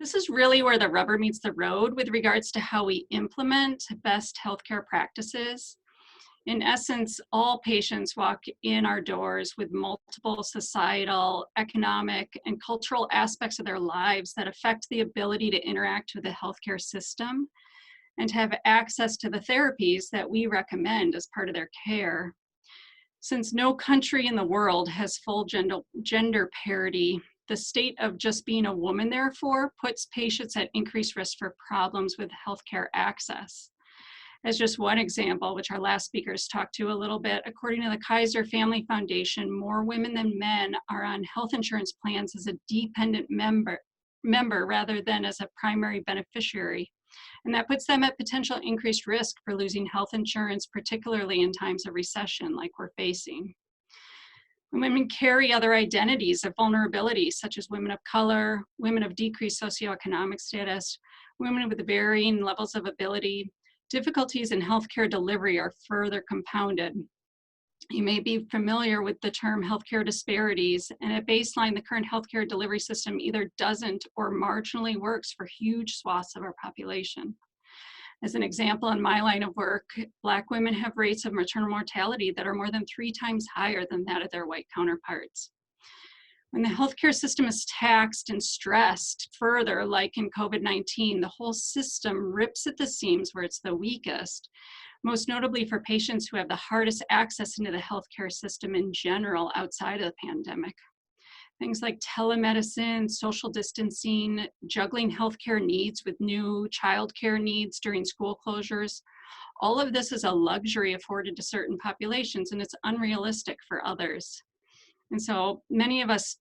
This is really where the rubber meets the road with regards to how we implement best healthcare practices. In essence, all patients walk in our doors with multiple societal, economic, and cultural aspects of their lives that affect the ability to interact with the healthcare system and to have access to the therapies that we recommend as part of their care. Since no country in the world has full gender parity, the state of just being a woman, therefore, puts patients at increased risk for problems with healthcare access. As just one example, which our last speakers talked to a little bit, according to the Kaiser Family Foundation, more women than men are on health insurance plans as a dependent member rather than as a primary beneficiary. And that puts them at potential increased risk for losing health insurance, particularly in times of recession like we're facing. Women carry other identities of vulnerability, such as women of color, women of decreased socioeconomic status, women with varying levels of ability. Difficulties in healthcare delivery are further compounded. You may be familiar with the term healthcare disparities, and at baseline, the current healthcare delivery system either doesn't or marginally works for huge swaths of our population. As an example, in my line of work, Black women have rates of maternal mortality that are more than 3 times higher than that of their white counterparts. When the healthcare system is taxed and stressed further, like in COVID-19, the whole system rips at the seams where it's the weakest, most notably for patients who have the hardest access into the healthcare system in general outside of the pandemic. Things like telemedicine, social distancing, juggling healthcare needs with new childcare needs during school closures. All of this is a luxury afforded to certain populations, and it's unrealistic for others. And so many of us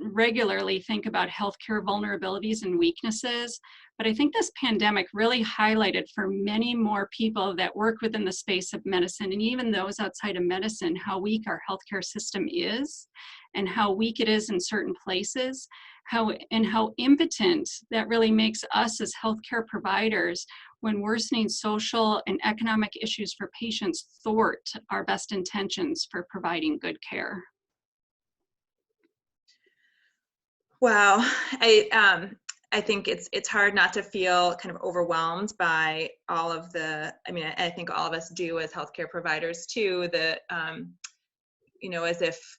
regularly think about healthcare vulnerabilities and weaknesses, but I think this pandemic really highlighted for many more people that work within the space of medicine, and even those outside of medicine, how weak our healthcare system is and how weak it is in certain places, how impotent that really makes us as healthcare providers when worsening social and economic issues for patients thwart our best intentions for providing good care. Wow, I think it's hard not to feel kind of overwhelmed by all of the. I mean, I think all of us do as healthcare providers too. As if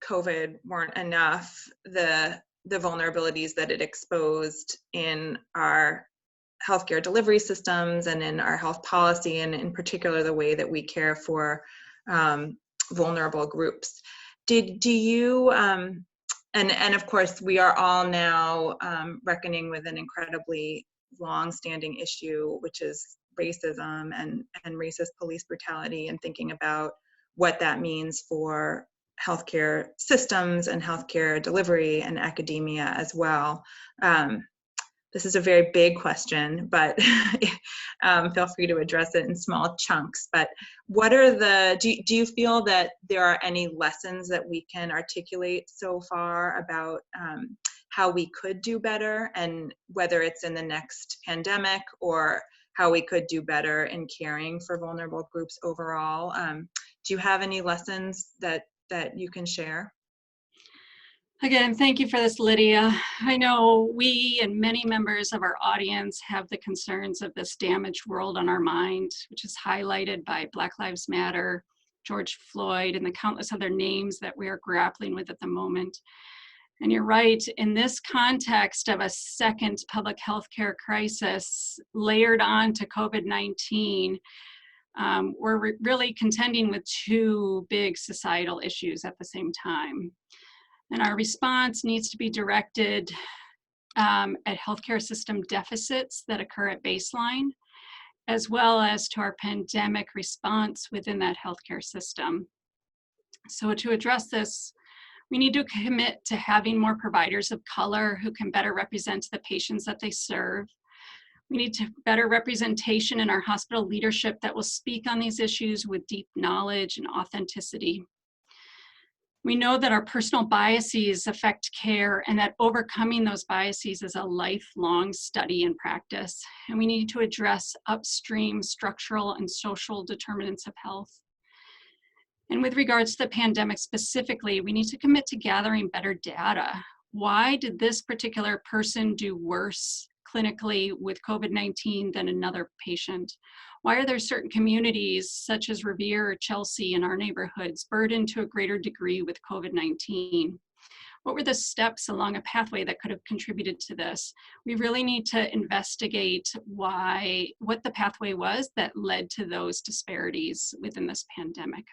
COVID weren't enough, the vulnerabilities that it exposed in our healthcare delivery systems and in our health policy, and in particular the way that we care for vulnerable groups. Do you? And of course, we are all now reckoning with an incredibly long-standing issue, which is racism and racist police brutality, and thinking about what that means for healthcare systems and healthcare delivery and academia as well. This is a very big question, but feel free to address it in small chunks. But what are do you feel that there are any lessons that we can articulate so far about how we could do better, and whether it's in the next pandemic or how we could do better in caring for vulnerable groups overall? Do you have any lessons that you can share? Again, thank you for this, Lydia. I know we and many members of our audience have the concerns of this damaged world on our mind, which is highlighted by Black Lives Matter, George Floyd, and the countless other names that we are grappling with at the moment. And you're right, in this context of a second public health care crisis layered on to COVID-19, we're really contending with 2 big societal issues at the same time. And our response needs to be directed at healthcare system deficits that occur at baseline, as well as to our pandemic response within that healthcare system. So to address this, we need to commit to having more providers of color who can better represent the patients that they serve. We need to better representation in our hospital leadership that will speak on these issues with deep knowledge and authenticity. We know that our personal biases affect care and that overcoming those biases is a lifelong study and practice. And we need to address upstream structural and social determinants of health. And with regards to the pandemic specifically, we need to commit to gathering better data. Why did this particular person do worse clinically with COVID-19 than another patient? Why are there certain communities such as Revere or Chelsea in our neighborhoods burdened to a greater degree with COVID-19? What were the steps along a pathway that could have contributed to this? We really need to investigate what the pathway was that led to those disparities within this pandemic.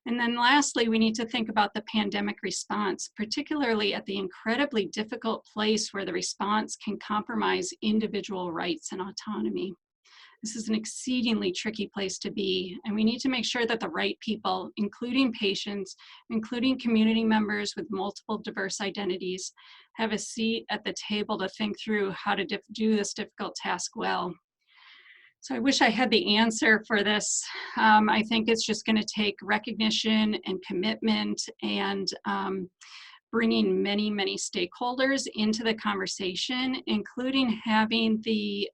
And then lastly, we need to think about the pandemic response, particularly at the incredibly difficult place where the response can compromise individual rights and autonomy. This is an exceedingly tricky place to be, and we need to make sure that the right people, including patients, including community members with multiple diverse identities, have a seat at the table to think through how to do this difficult task well. So I wish I had the answer for this. I think it's just going to take recognition and commitment and bringing many, many stakeholders into the conversation, including having the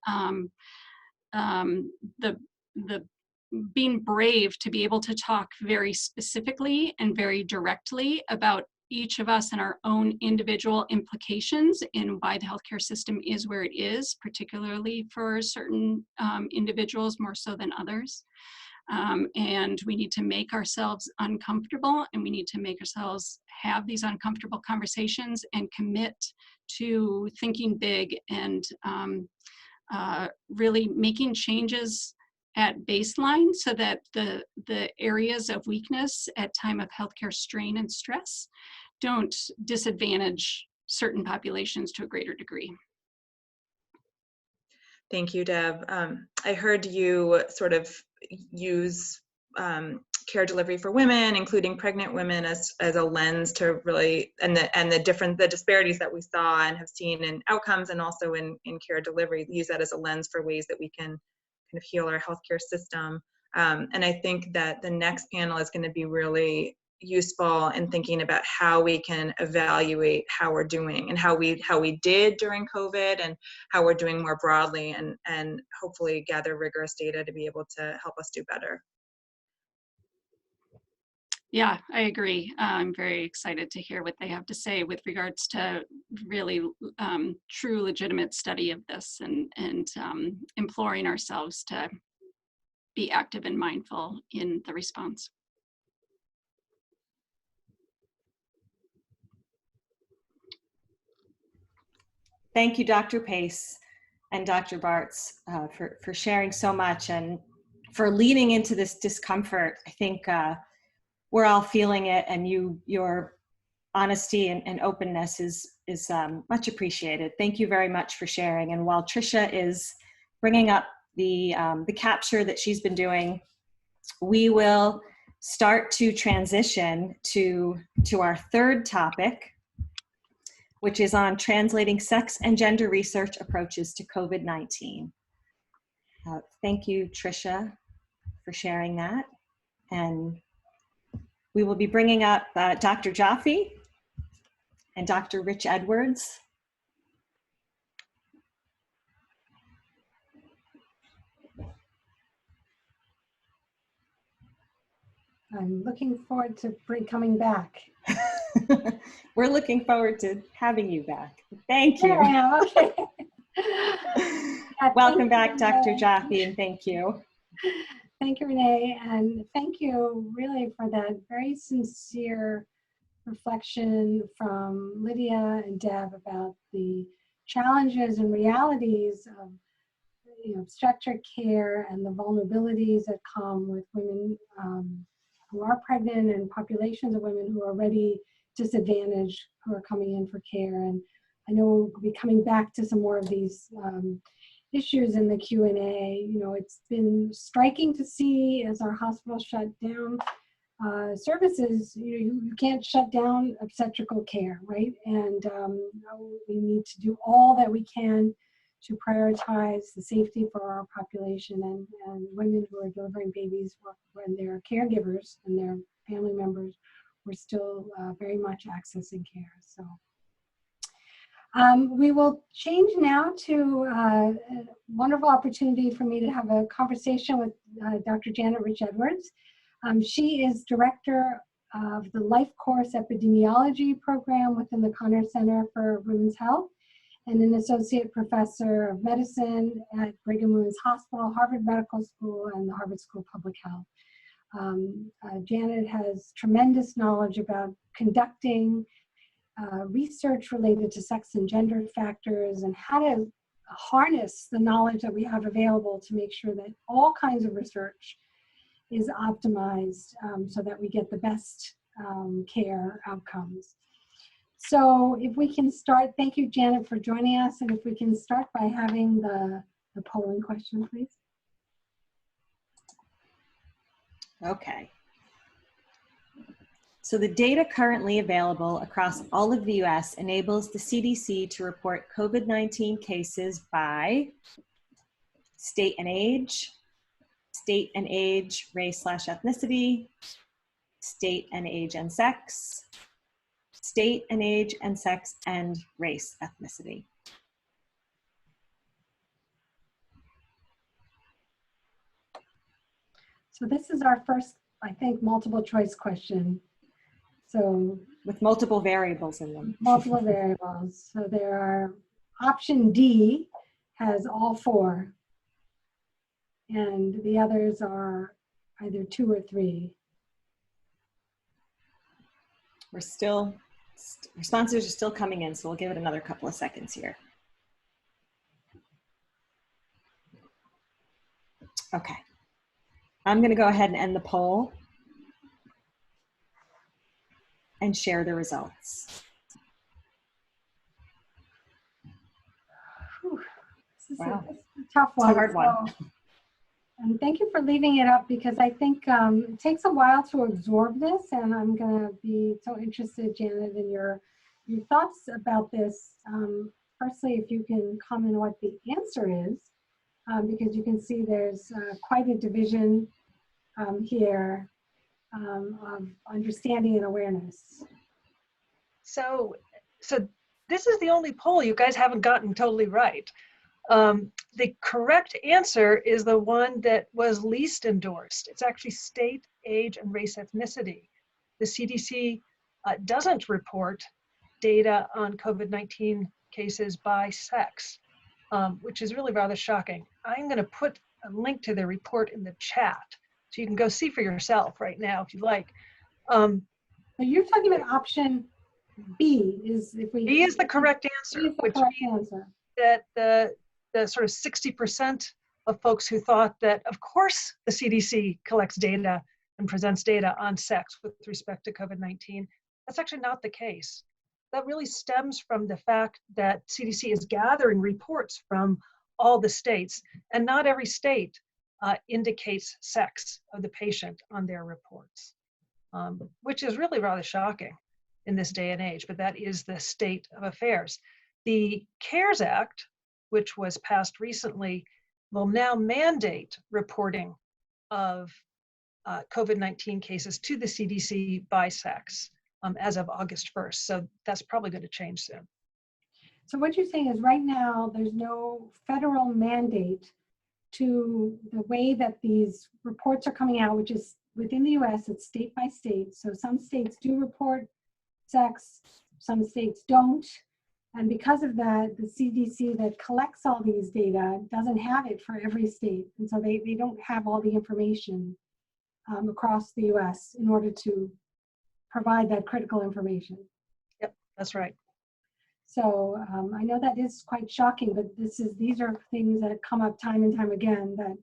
being brave to be able to talk very specifically and very directly about each of us and our own individual implications in why the healthcare system is where it is, particularly for certain individuals more so than others. And we need to make ourselves uncomfortable, and we need to make ourselves have these uncomfortable conversations and commit to thinking big and really making changes at baseline so that the areas of weakness at time of healthcare strain and stress don't disadvantage certain populations to a greater degree. Thank you, Deb. I heard you sort of use care delivery for women, including pregnant women, as a lens to really, and the disparities that we saw and have seen in outcomes and also in care delivery, use that as a lens for ways that we can kind of heal our healthcare system. And I think that the next panel is going to be really useful in thinking about how we can evaluate how we're doing and how we did during COVID and how we're doing more broadly, and hopefully gather rigorous data to be able to help us do better. Yeah, I agree. I'm very excited to hear what they have to say with regards to really true legitimate study of this and imploring ourselves to be active and mindful in the response. Thank you, Dr. Pace and Dr. Bartz, for sharing so much and for leaning into this discomfort. I think we're all feeling it, and your honesty and openness is much appreciated. Thank you very much for sharing. And while Tricia is bringing up the capture that she's been doing, we will start to transition to our third topic, which is on translating sex and gender research approaches to COVID-19. Thank you, Tricia, for sharing that. And we will be bringing up Dr. Jaffe and Dr. Rich Edwards. I'm looking forward to coming back. We're looking forward to having you back. Thank you. Yeah, okay. Welcome back, Dr. Jaffe, and thank you. Thank you, Renee, and thank you really for that very sincere reflection from Lydia and Deb about the challenges and realities of obstetric care and the vulnerabilities that come with women who are pregnant and populations of women who are already disadvantaged who are coming in for care. And I know we'll be coming back to some more of these issues in the Q&A. You know, it's been striking to see as our hospital shut down services, you can't shut down obstetrical care, right? And we need to do all that we can to prioritize the safety for our population and women who are delivering babies when their caregivers and their family members were still very much accessing care. So we will change now to a wonderful opportunity for me to have a conversation with Dr. Janet Rich-Edwards. She is director of the Life Course Epidemiology program within the Connors Center for Women's Health and an associate professor of medicine at Brigham Women's Hospital, Harvard Medical School, and the Harvard School of Public Health. Janet has tremendous knowledge about conducting research related to sex and gender factors and how to harness the knowledge that we have available to make sure that all kinds of research is optimized so that we get the best care outcomes. So if we can start, thank you, Janet, for joining us. And if we can start by having the polling question, please. Okay. So the data currently available across all of the US enables the CDC to report COVID-19 cases by state and age, race/ethnicity, state and age and sex, state and age and sex and race ethnicity. So this is our first, I think, multiple choice question. So with multiple variables in them. Multiple variables. So there are, option D has all 4. And the others are either 2 or 3. We're still, responses are still coming in, so we'll give it another couple of seconds here. Okay. I'm going to go ahead and end the poll and share the results. Whew. This is Wow. a tough one. It's a hard one. And thank you for leaving it up because I think it takes a while to absorb this, and I'm going to be so interested, Janet, in your thoughts about this. Firstly, if you can comment on what the answer is, because you can see there's quite a division here of understanding and awareness. So this is the only poll you guys haven't gotten totally right. The correct answer is the one that was least endorsed. It's actually state, age, and race ethnicity. The CDC doesn't report data on COVID-19 cases by sex, which is really rather shocking. I'm going to put a link to the report in the chat, so you can go see for yourself right now if you like. So you're talking about option B is if we. B is the correct answer, B is the which correct means answer. that the sort of 60% of folks who thought that, of course, the CDC collects data and presents data on sex with respect to COVID-19, that's actually not the case. That really stems from the fact that CDC is gathering reports from all the states, and not every state indicates sex of the patient on their reports, which is really rather shocking in this day and age, but that is the state of affairs. The CARES Act, which was passed recently, will now mandate reporting of COVID-19 cases to the CDC by sex as of August 1st. So that's probably going to change soon. So what you're saying is right now there's no federal mandate to the way that these reports are coming out, which is within the US, it's state by state. So some states do report sex, some states don't. And because of that, the CDC that collects all these data doesn't have it for every state. And so they don't have all the information across the US in order to provide that critical information. Yep, that's right. So I know that is quite shocking, but these are things that come up time and time again that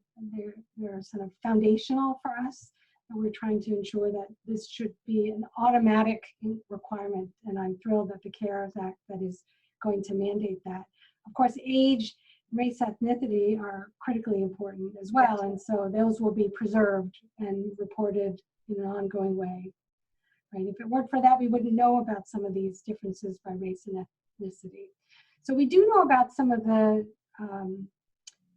they're sort of foundational for us. And we're trying to ensure that this should be an automatic requirement. And I'm thrilled that the CARES Act that is going to mandate that. Of course, age race, ethnicity are critically important as well. And so those will be preserved and reported in an ongoing way. Right? If it weren't for that, we wouldn't know about some of these differences by race and ethnicity. So we do know about some of the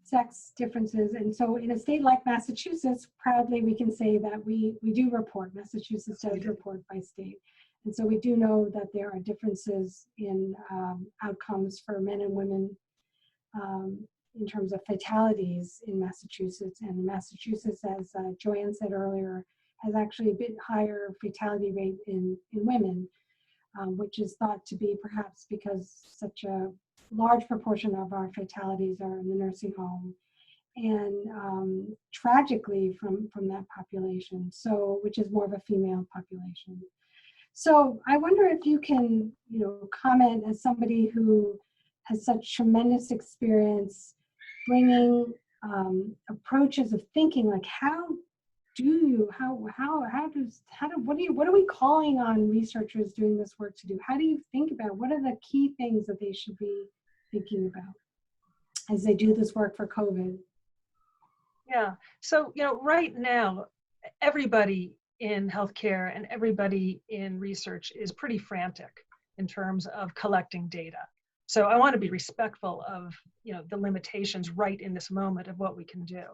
sex differences. And so in a state like Massachusetts, proudly we can say that we do report. Massachusetts does report by state. And so we do know that there are differences in outcomes for men and women in terms of fatalities in Massachusetts. And Massachusetts, as Joanne said earlier, has actually a bit higher fatality rate in women, which is thought to be perhaps because such a large proportion of our fatalities are in the nursing home, and tragically from that population, so which is more of a female population. So I wonder if you can, comment as somebody who has such tremendous experience bringing approaches of thinking, like what are we calling on researchers doing this work to do? How do you think about what are the key things that they should be thinking about as they do this work for COVID? Yeah, so, right now, everybody in healthcare and everybody in research is pretty frantic in terms of collecting data. So I want to be respectful of, the limitations right in this moment of what we can do.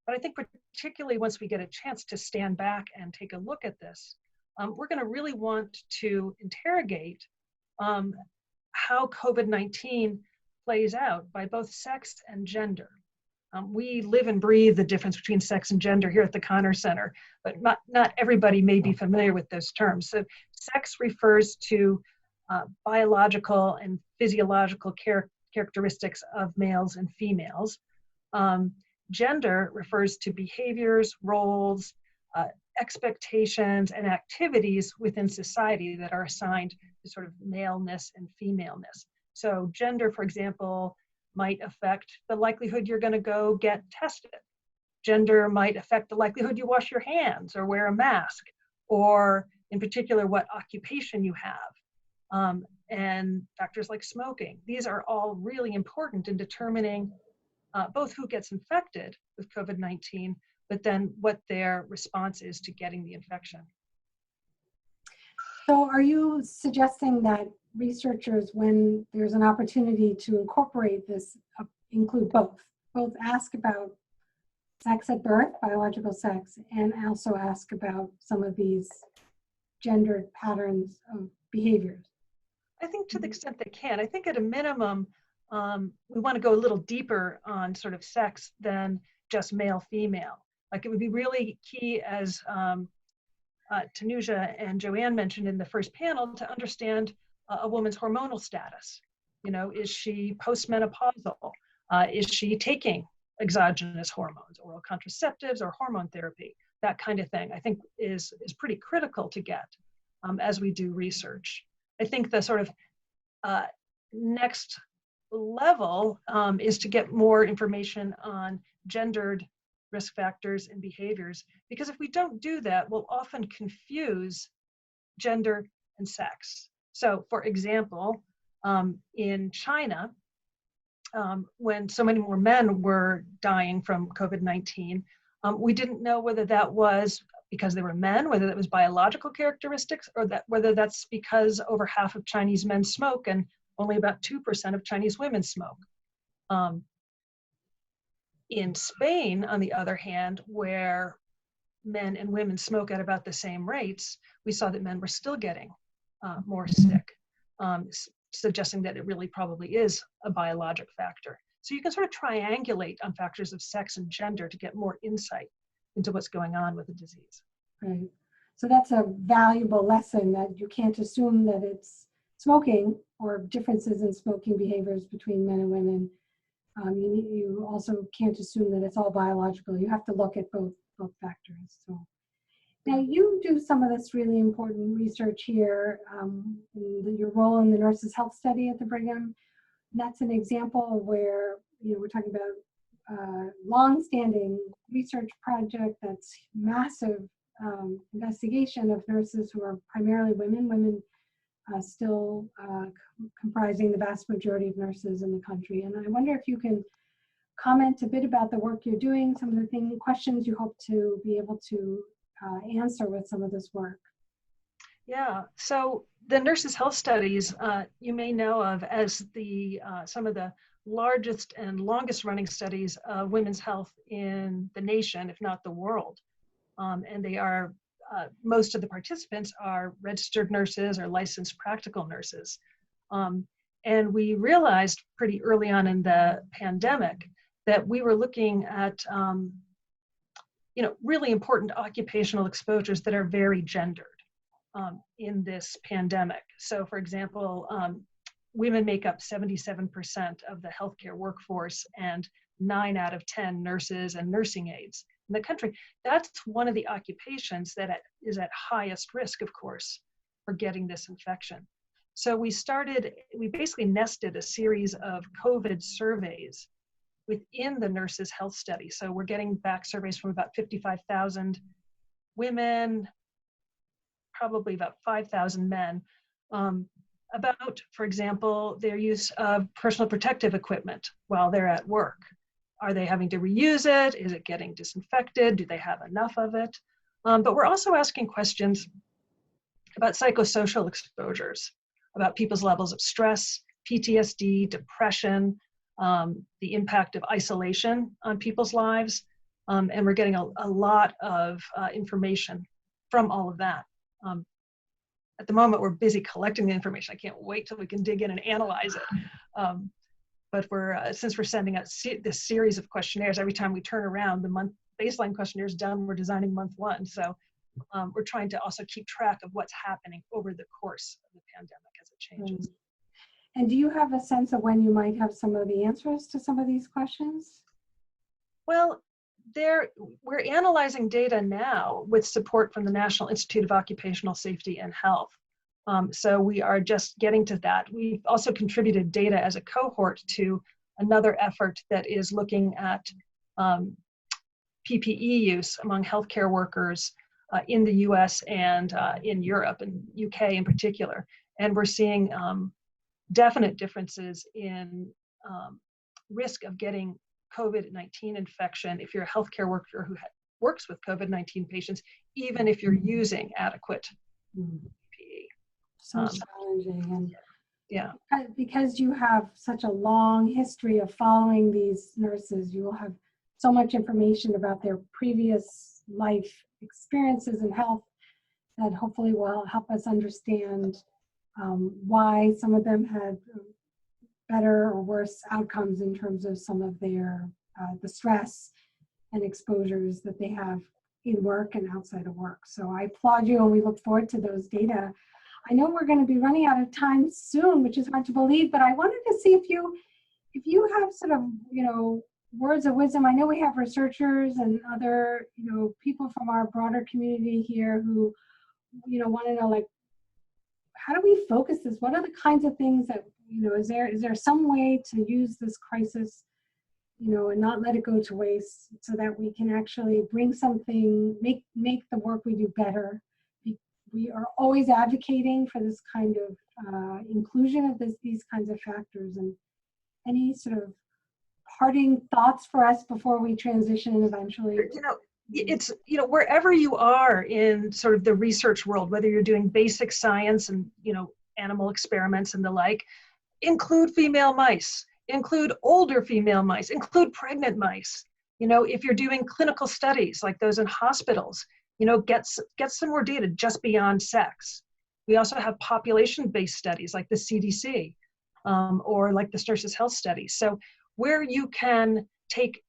But I think particularly once we get a chance to stand back and take a look at this, we're going to really want to interrogate how COVID-19 plays out by both sex and gender. We live and breathe the difference between sex and gender here at the Connors Center, but not everybody may be familiar with those terms. So sex refers to biological and physiological characteristics of males and females. Gender refers to behaviors, roles, expectations, and activities within society that are assigned to sort of maleness and femaleness. So gender, for example, might affect the likelihood you're going to go get tested. Gender might affect the likelihood you wash your hands or wear a mask, or in particular, what occupation you have, and factors like smoking. These are all really important in determining both who gets infected with COVID-19, but then what their response is to getting the infection. So are you suggesting that researchers, when there's an opportunity to incorporate this, include both ask about sex at birth, biological sex, and also ask about some of these gendered patterns of behaviors? I think to the extent they can. I think at a minimum, we want to go a little deeper on sort of sex than just male-female. Like it would be really key, as Tanuja and Joanne mentioned in the first panel, to understand a woman's hormonal status. Is she postmenopausal? Is she taking exogenous hormones, oral contraceptives, or hormone therapy? That kind of thing, I think, is pretty critical to get as we do research. I think the sort of next level is to get more information on gendered risk factors and behaviors, because if we don't do that, we'll often confuse gender and sex. So for example, in China, when so many more men were dying from COVID-19, we didn't know whether that was because they were men, whether that was biological characteristics, or whether that's because over half of Chinese men smoke and only about 2% of Chinese women smoke. In Spain, on the other hand, where men and women smoke at about the same rates, we saw that men were still getting more sick, suggesting that it really probably is a biologic factor. So you can sort of triangulate on factors of sex and gender to get more insight into what's going on with the disease. Right. So that's a valuable lesson, that you can't assume that it's smoking or differences in smoking behaviors between men and women. You also can't assume that it's all biological. You have to look at both factors. So now you do some of this really important research here, in your role in the Nurses' Health Study at the Brigham. That's an example where we're talking about long-standing research project that's massive investigation of nurses who are primarily women still comprising the vast majority of nurses in the country. And I wonder if you can comment a bit about the work you're doing, some of the questions you hope to be able to answer with some of this work? Yeah, so the Nurses' Health Studies you may know of as some of the largest and longest running studies of women's health in the nation, if not the world. And they are, most of the participants are registered nurses or licensed practical nurses. And we realized pretty early on in the pandemic that we were looking at really important occupational exposures that are very gendered in this pandemic. So for example, women make up 77% of the healthcare workforce and 9 out of 10 nurses and nursing aides in the country. That's one of the occupations that is at highest risk, of course, for getting this infection. So we basically nested a series of COVID surveys within the Nurses' Health Study. So we're getting back surveys from about 55,000 women, probably about 5,000 men, about, for example, their use of personal protective equipment while they're at work. Are they having to reuse it? Is it getting disinfected? Do they have enough of it? But we're also asking questions about psychosocial exposures, about people's levels of stress, PTSD, depression, the impact of isolation on people's lives. And we're getting a lot of information from all of that. At the moment, we're busy collecting the information. I can't wait till we can dig in and analyze it. But since we're sending out this series of questionnaires, every time we turn around, the month baseline questionnaire is done, we're designing month 1. So we're trying to also keep track of what's happening over the course of the pandemic as it changes. And do you have a sense of when you might have some of the answers to some of these questions? Well, we're analyzing data now with support from the National Institute of Occupational Safety and Health. So we are just getting to that. We've also contributed data as a cohort to another effort that is looking at PPE use among healthcare workers in the US and in Europe and UK in particular. And we're seeing definite differences in risk of getting COVID-19 infection if you're a healthcare worker who works with COVID-19 patients, even if you're using adequate PPE. So challenging. And yeah. Because you have such a long history of following these nurses, you will have so much information about their previous life experiences and health that hopefully will help us understand why some of them had better or worse outcomes in terms of some of their the stress and exposures that they have in work and outside of work. So I applaud you, and we look forward to those data. I know we're going to be running out of time soon, which is hard to believe, but I wanted to see if you have sort of, words of wisdom. I know we have researchers and other, people from our broader community here who, want to know, like, how do we focus this? What are the kinds of things that, is there some way to use this crisis, and not let it go to waste so that we can actually bring something, make the work we do better? We are always advocating for this kind of inclusion of these kinds of factors. And any sort of parting thoughts for us before we transition eventually? It's, wherever you are in sort of the research world, whether you're doing basic science and, animal experiments and the like, include female mice, include older female mice, include pregnant mice. If you're doing clinical studies like those in hospitals, get some more data just beyond sex. We also have population-based studies like the CDC or like the Nurses' Health Studies. So where you can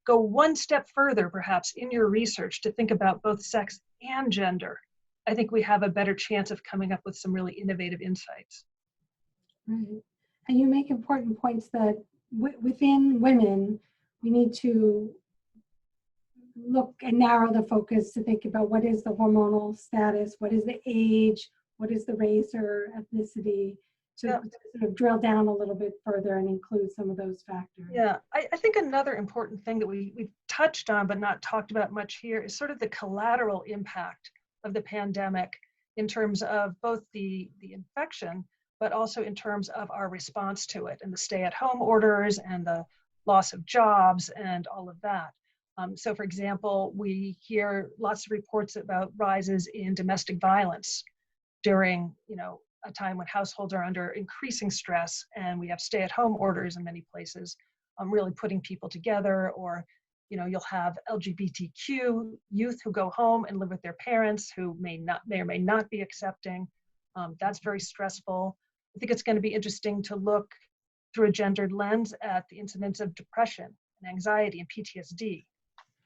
go one step further, perhaps, in your research to think about both sex and gender, I think we have a better chance of coming up with some really innovative insights. Right. And you make important points that within women, we need to look and narrow the focus to think about what is the hormonal status, what is the age, what is the race or ethnicity, to sort of drill down a little bit further and include some of those factors. Yeah, I think another important thing that we've touched on but not talked about much here is sort of the collateral impact of the pandemic in terms of both the infection, but also in terms of our response to it and the stay-at-home orders and the loss of jobs and all of that. So for example, we hear lots of reports about rises in domestic violence during, a time when households are under increasing stress and we have stay-at-home orders in many places, really putting people together. Or, you'll have LGBTQ youth who go home and live with their parents who may or may not be accepting. That's very stressful. I think it's going to be interesting to look through a gendered lens at the incidence of depression and anxiety and PTSD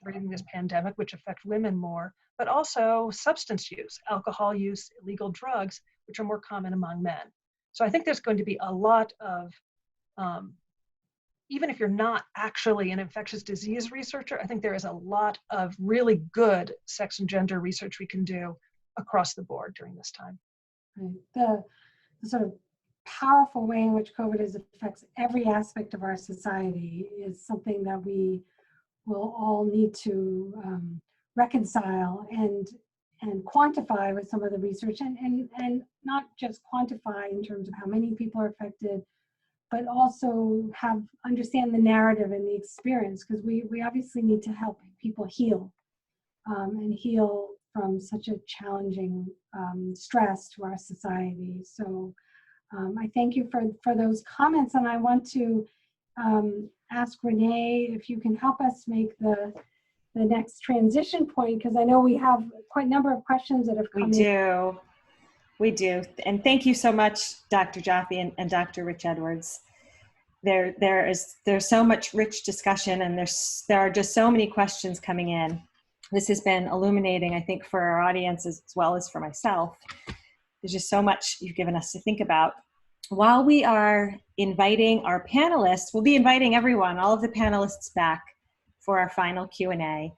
during this pandemic, which affect women more, but also substance use, alcohol use, illegal drugs, which are more common among men. So I think there's going to be a lot of, even if you're not actually an infectious disease researcher, I think there is a lot of really good sex and gender research we can do across the board during this time. The sort of powerful way in which COVID affects every aspect of our society is something that we will all need to reconcile and quantify with some of the research, and not just quantify in terms of how many people are affected, but also understand the narrative and the experience, because we obviously need to help people heal and heal from such a challenging stress to our society. So I thank you for those comments, and I want to ask Renee if you can help us make the next transition point, because I know we have quite a number of questions that have come in. We do. And thank you so much, Dr. Jaffe and Dr. Rich Edwards. There's so much rich discussion, and there are just so many questions coming in. This has been illuminating, I think, for our audience as well as for myself. There's just so much you've given us to think about. While we are inviting our panelists, we'll be inviting everyone, all of the panelists, back for our final Q&A.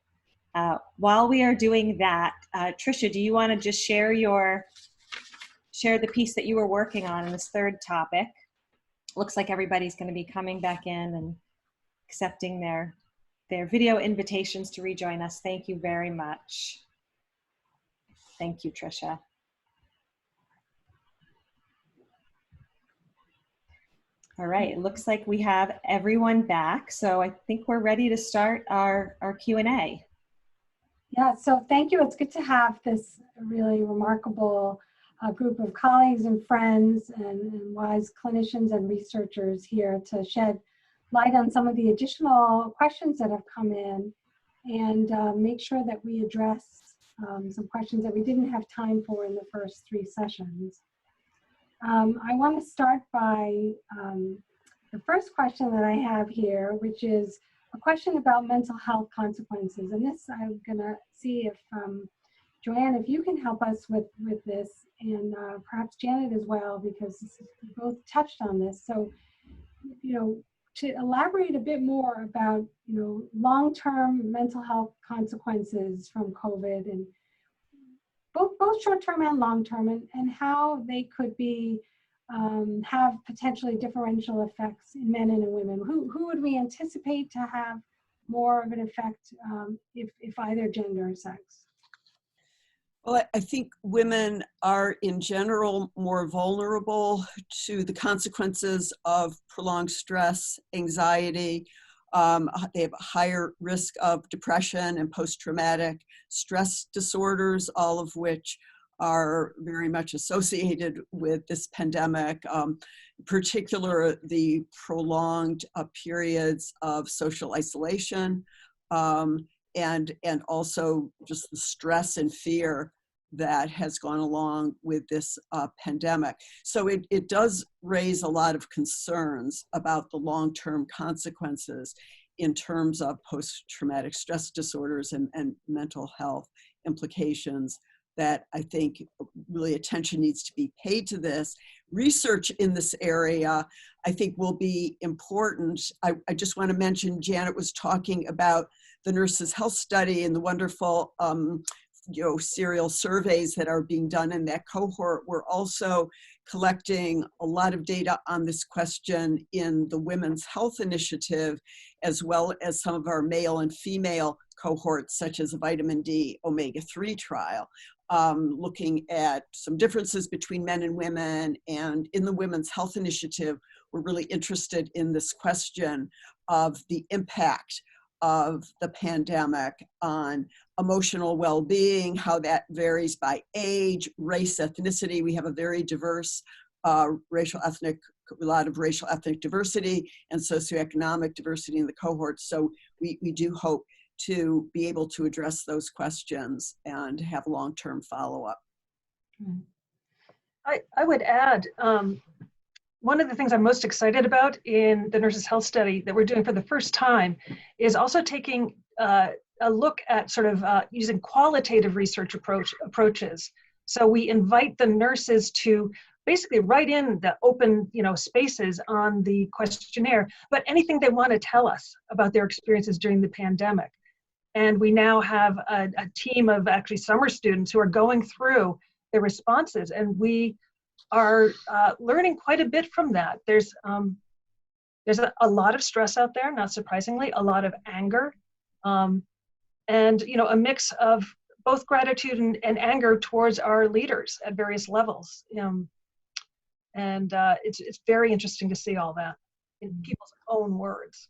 While we are doing that, Tricia, do you want to just share the piece that you were working on in this third topic? Looks like everybody's going to be coming back in and accepting their video invitations to rejoin us. Thank you very much. Thank you, Tricia. All right, it looks like we have everyone back, so I think we're ready to start our Q&A. Yeah, so thank you. It's good to have this really remarkable group of colleagues and friends and wise clinicians and researchers here to shed light on some of the additional questions that have come in, and make sure that we address some questions that we didn't have time for in the first 3 sessions. I want to start by the first question that I have here, which is a question about mental health consequences. And this, I'm going to see if, Joanne, if you can help us with this, and perhaps Janet as well, because you both touched on this. So, to elaborate a bit more about, long-term mental health consequences from COVID, and both short-term and long-term, and how they could be have potentially differential effects in men and in women. Who would we anticipate to have more of an effect if either gender or sex? Well, I think women are in general more vulnerable to the consequences of prolonged stress, anxiety. They have a higher risk of depression and post-traumatic stress disorders, all of which are very much associated with this pandemic, in particular the prolonged periods of social isolation, and also just the stress and fear that has gone along with this pandemic. So it does raise a lot of concerns about the long-term consequences in terms of post-traumatic stress disorders and mental health implications, that I think really attention needs to be paid to this. Research in this area, I think, will be important. I just want to mention, Janet was talking about the Nurses' Health Study and the wonderful serial surveys that are being done in that cohort. We're also collecting a lot of data on this question in the Women's Health Initiative, as well as some of our male and female cohorts, such as a vitamin D omega-3 trial, looking at some differences between men and women. And in the Women's Health Initiative, we're really interested in this question of the impact of the pandemic on emotional well-being, how that varies by age, race, ethnicity. We have a very diverse a lot of racial ethnic diversity and socioeconomic diversity in the cohort. So we do hope to be able to address those questions and have long-term follow-up. I would add, one of the things I'm most excited about in the Nurses Health Study that we're doing for the first time is also taking a look at sort of using qualitative research approaches. So we invite the nurses to basically write in the open, spaces on the questionnaire, but anything they want to tell us about their experiences during the pandemic. And we now have a team of actually summer students who are going through their responses, and we are learning quite a bit from that. There's a lot of stress out there, not surprisingly, a lot of anger, and a mix of both gratitude and anger towards our leaders at various levels. It's very interesting to see all that in people's own words.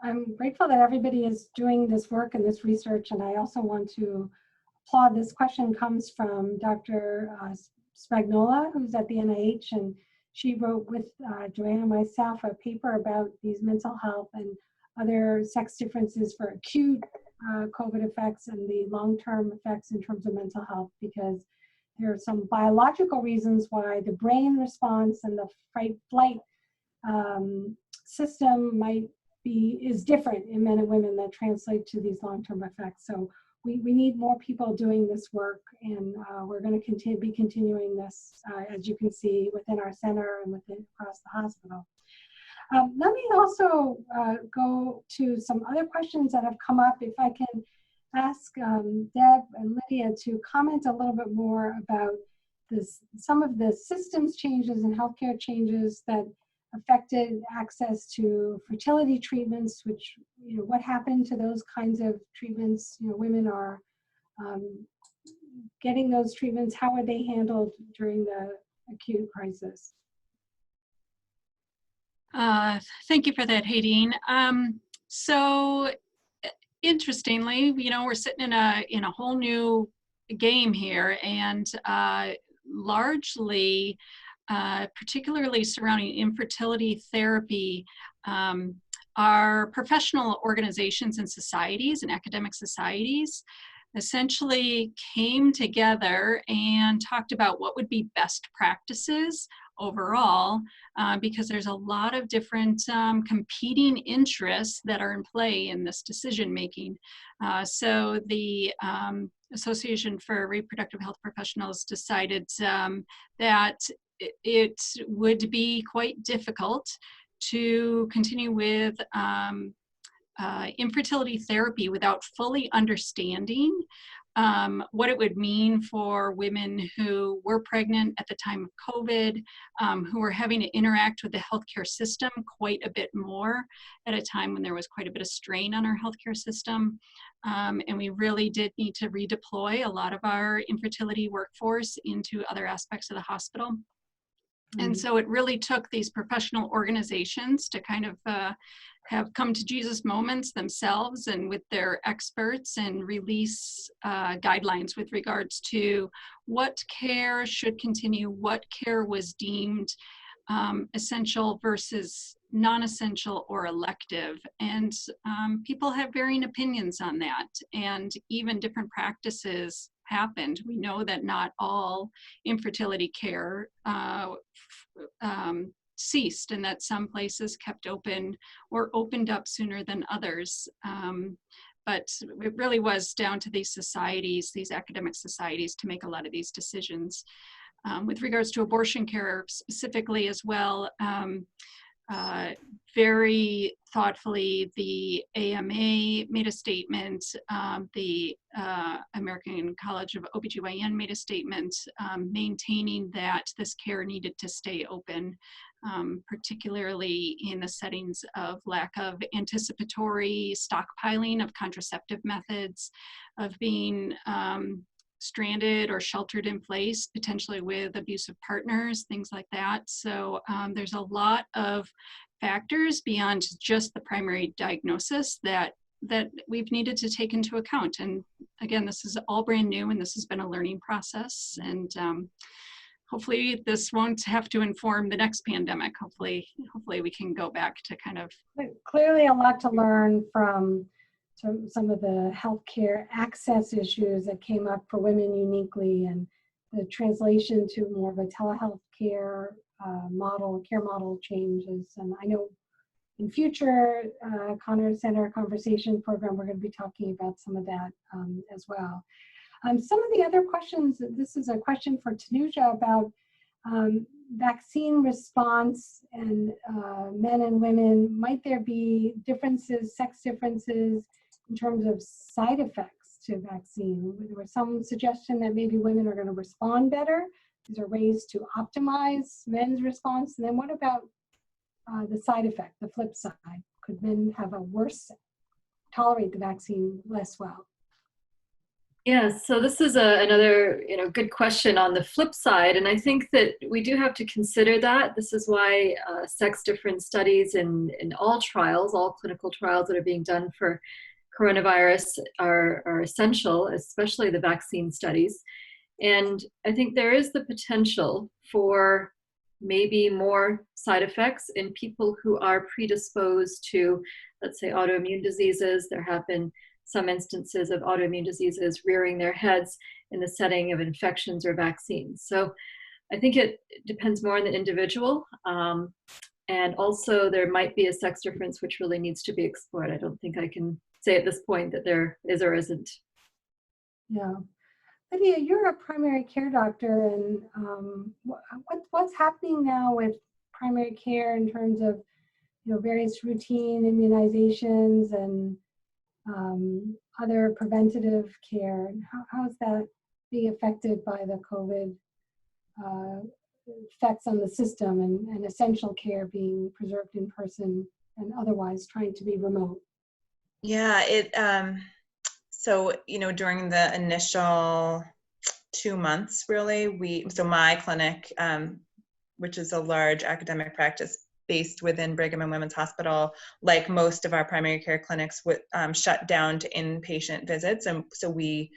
I'm grateful that everybody is doing this work and this research, and I also want to applaud. This question comes from Dr. Spagnola, who's at the NIH, and she wrote with Joanna and myself a paper about these mental health and other sex differences for acute COVID effects and the long-term effects in terms of mental health, because there are some biological reasons why the brain response and the fight-flight system is different in men and women that translate to these long-term effects. So we need more people doing this work, and we're going to be continuing this, as you can see, within our center and across the hospital. Let me also go to some other questions that have come up. If I can ask Deb and Lydia to comment a little bit more about some of the systems changes and healthcare changes that affected access to fertility treatments, which, what happened to those kinds of treatments? Women are getting those treatments. How are they handled during the acute crisis? Thank you for that, Hadeen. So interestingly, we're sitting in a whole new game here, and largely, particularly surrounding infertility therapy, our professional organizations and societies and academic societies essentially came together and talked about what would be best practices overall, because there's a lot of different competing interests that are in play in this decision making. So the Association for Reproductive Health Professionals decided that it would be quite difficult to continue with infertility therapy without fully understanding what it would mean for women who were pregnant at the time of COVID, who were having to interact with the healthcare system quite a bit more at a time when there was quite a bit of strain on our healthcare system. And we really did need to redeploy a lot of our infertility workforce into other aspects of the hospital. And so it really took these professional organizations to kind of have come to Jesus moments themselves and with their experts and release guidelines with regards to what care should continue, what care was deemed essential versus non-essential or elective. And people have varying opinions on that, and even different practices happened. We know that not all infertility care ceased, and that some places kept open or opened up sooner than others. But it really was down to these societies, these academic societies, to make a lot of these decisions. With regards to abortion care specifically as well, very thoughtfully, the AMA made a statement, the American College of OBGYN made a statement maintaining that this care needed to stay open, particularly in the settings of lack of anticipatory stockpiling of contraceptive methods, of being stranded or sheltered in place, potentially with abusive partners, things like that. So there's a lot of factors beyond just the primary diagnosis that we've needed to take into account. And again, this is all brand new, and this has been a learning process. And hopefully this won't have to inform the next pandemic. Hopefully we can go back to kind of. Clearly a lot to learn from some of the healthcare access issues that came up for women uniquely, and the translation to more of a telehealth care model changes. And I know in future Connors Center conversation program, we're going to be talking about some of that as well. Some of the other questions, this is a question for Tanuja about vaccine response and men and women. Might there be differences, sex differences in terms of side effects to vaccine? There was some suggestion that maybe women are going to respond better. These are ways to optimize men's response. And then what about the side effect, the flip side? Could men have a worse, tolerate the vaccine less well? Yes, so this is another good question on the flip side, and I think that we do have to consider that. This is why sex difference studies in all trials, all clinical trials that are being done for coronavirus are essential, especially the vaccine studies. And I think there is the potential for maybe more side effects in people who are predisposed to, let's say, autoimmune diseases. There have been some instances of autoimmune diseases rearing their heads in the setting of infections or vaccines. So I think it depends more on the individual. And also there might be a sex difference which really needs to be explored. I don't think I can say at this point that there is or isn't. Yeah. Lydia, you're a primary care doctor, and what's happening now with primary care in terms of various routine immunizations and other preventative care? How is that being affected by the COVID effects on the system, and essential care being preserved in person and otherwise trying to be remote? Yeah, so during the initial 2 months, really, so my clinic, which is a large academic practice based within Brigham and Women's Hospital, like most of our primary care clinics, shut down to inpatient visits. And so we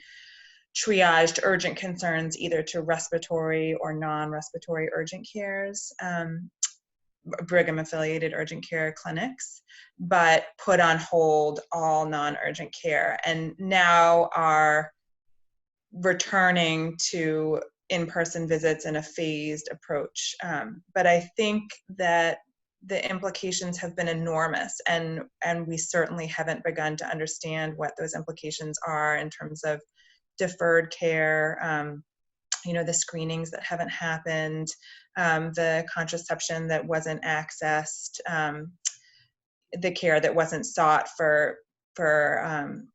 triaged urgent concerns either to respiratory or non-respiratory urgent cares, Brigham affiliated urgent care clinics, but put on hold all non-urgent care, and now are returning to in-person visits in a phased approach. But I think that the implications have been enormous, and we certainly haven't begun to understand what those implications are in terms of deferred care, the screenings that haven't happened, the contraception that wasn't accessed, the care that wasn't sought for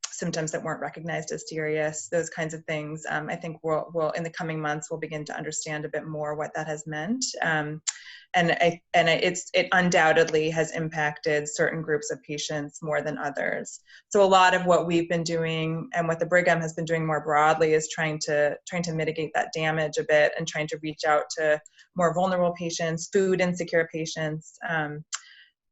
symptoms that weren't recognized as serious, those kinds of things. I think we'll in the coming months we'll begin to understand a bit more what that has meant, and it undoubtedly has impacted certain groups of patients more than others. So a lot of what we've been doing and what the Brigham has been doing more broadly is trying to mitigate that damage a bit, and trying to reach out to more vulnerable patients, food insecure patients.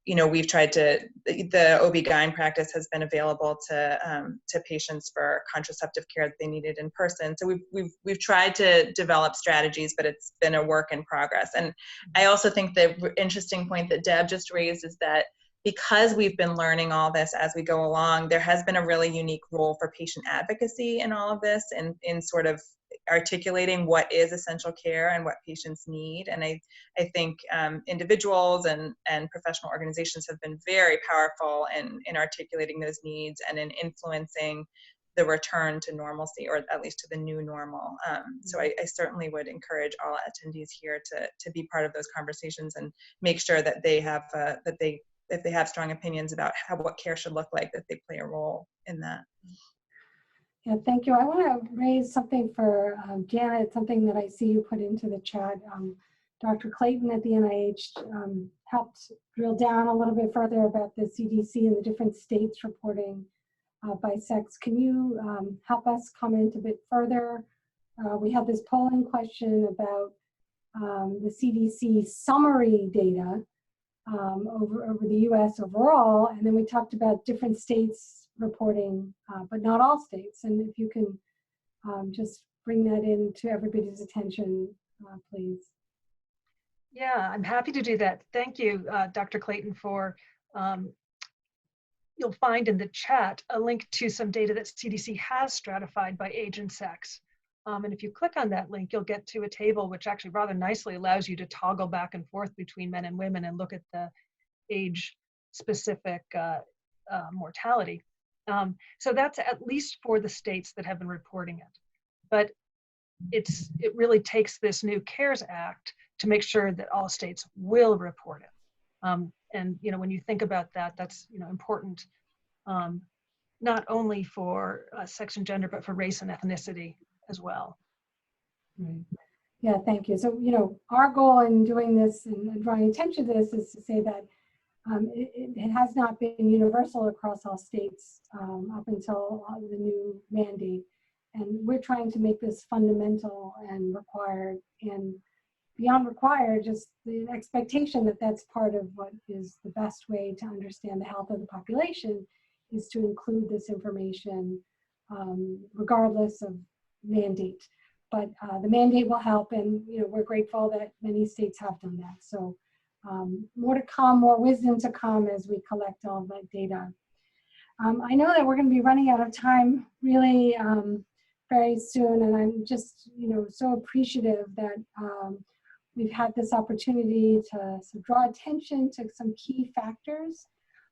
We've tried to, the OB-GYN practice has been available to patients for contraceptive care that they needed in person. So we've tried to develop strategies, but it's been a work in progress. And I also think the interesting point that Deb just raised is that because we've been learning all this as we go along, there has been a really unique role for patient advocacy in all of this, and in sort of articulating what is essential care and what patients need. And I think individuals and professional organizations have been very powerful in articulating those needs and in influencing the return to normalcy, or at least to the new normal. So I certainly would encourage all attendees here to be part of those conversations and make sure that they have if they have strong opinions about what care should look like, that they play a role in that. Yeah, thank you. I want to raise something for Janet, something that I see you put into the chat. Dr. Clayton at the NIH helped drill down a little bit further about the CDC and the different states reporting by sex. Can you help us comment a bit further we had this polling question about the CDC summary data over the US overall, and then we talked about different states reporting, but not all states. And if you can just bring that into everybody's attention, please. Yeah, I'm happy to do that. Thank you, Dr. Clayton, for, you'll find in the chat a link to some data that CDC has stratified by age and sex. And if you click on that link, you'll get to a table which actually rather nicely allows you to toggle back and forth between men and women and look at the age-specific mortality. So that's at least for the states that have been reporting it. But it really takes this new CARES Act to make sure that all states will report it. And when you think about that, that's important not only for sex and gender, but for race and ethnicity as well. Right. Yeah, thank you. So, our goal in doing this and drawing attention to this is to say that it has not been universal across all states up until the new mandate. And we're trying to make this fundamental and required, and beyond required, just the expectation that that's part of what is the best way to understand the health of the population is to include this information regardless of mandate. But the mandate will help, and we're grateful that many states have done that. So more to come, more wisdom to come as we collect all that data. I know that we're going to be running out of time really very soon, and I'm just so appreciative that we've had this opportunity to draw attention to some key factors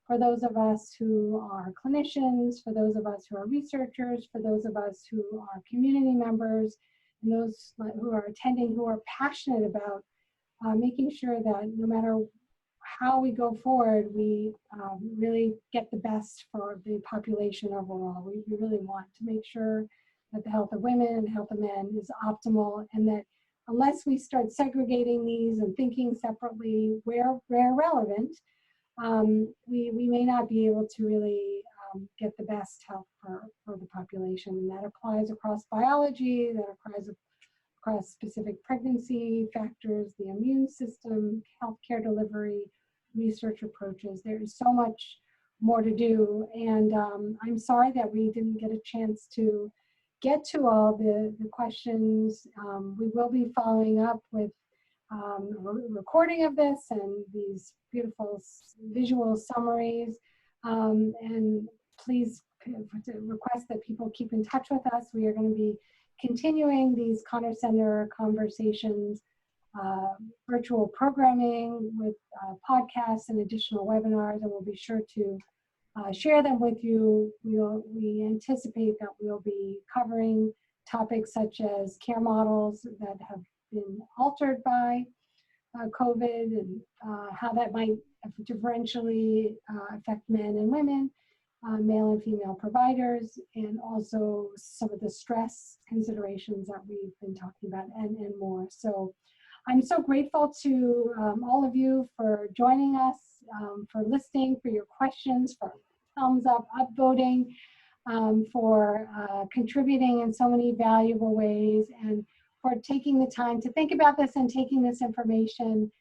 for those of us who are clinicians, for those of us who are researchers, for those of us who are community members, and those who are attending who are passionate about making sure that no matter how we go forward, we really get the best for the population overall. We really want to make sure that the health of women and health of men is optimal, and that unless we start segregating these and thinking separately where relevant, we may not be able to really get the best health for the population. And that applies across biology, that applies across specific pregnancy factors, the immune system, healthcare delivery, research approaches. There is so much more to do. And I'm sorry that we didn't get a chance to get to all the questions. We will be following up with a recording of this and these beautiful visual summaries. And please request that people keep in touch with us. We are going to be continuing these Connors Center conversations, virtual programming with podcasts and additional webinars, and we'll be sure to share them with you. We anticipate that we'll be covering topics such as care models that have been altered by COVID, and how that might differentially affect men and women, male and female providers, and also some of the stress considerations that we've been talking about, and more. So I'm so grateful to all of you for joining us, for listening, for your questions, for thumbs up, upvoting, for contributing in so many valuable ways, and for taking the time to think about this and taking this information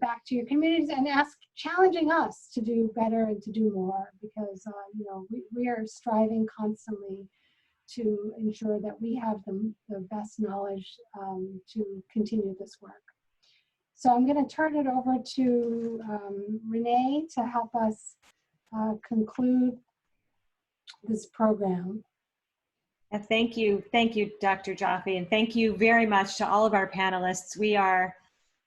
back to your communities and challenging us to do better and to do more, because we are striving constantly to ensure that we have the best knowledge to continue this work. So I'm going to turn it over to Renee to help us conclude this program. Thank you, Dr. Jaffe, and thank you very much to all of our panelists. We are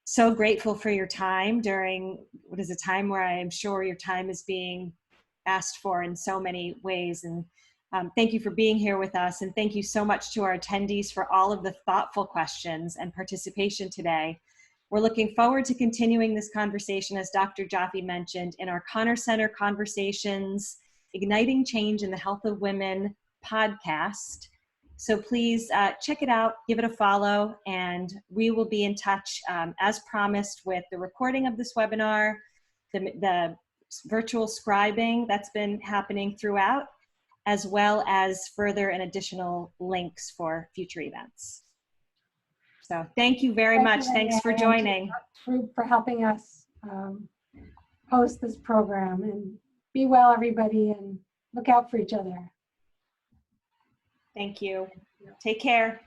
so grateful for your time during what is a time where I am sure your time is being asked for in so many ways. And thank you for being here with us, and thank you so much to our attendees for all of the thoughtful questions and participation today. We're looking forward to continuing this conversation, as Dr. Jaffe mentioned, in our Connors Center Conversations, Igniting Change in the Health of Women podcast. So please check it out, give it a follow, and we will be in touch as promised with the recording of this webinar, the virtual scribing that's been happening throughout, as well as further and additional links for future events. So thank you very much. Thanks for joining. For helping us host this program, and be well, everybody, and look out for each other. Thank you. Take care.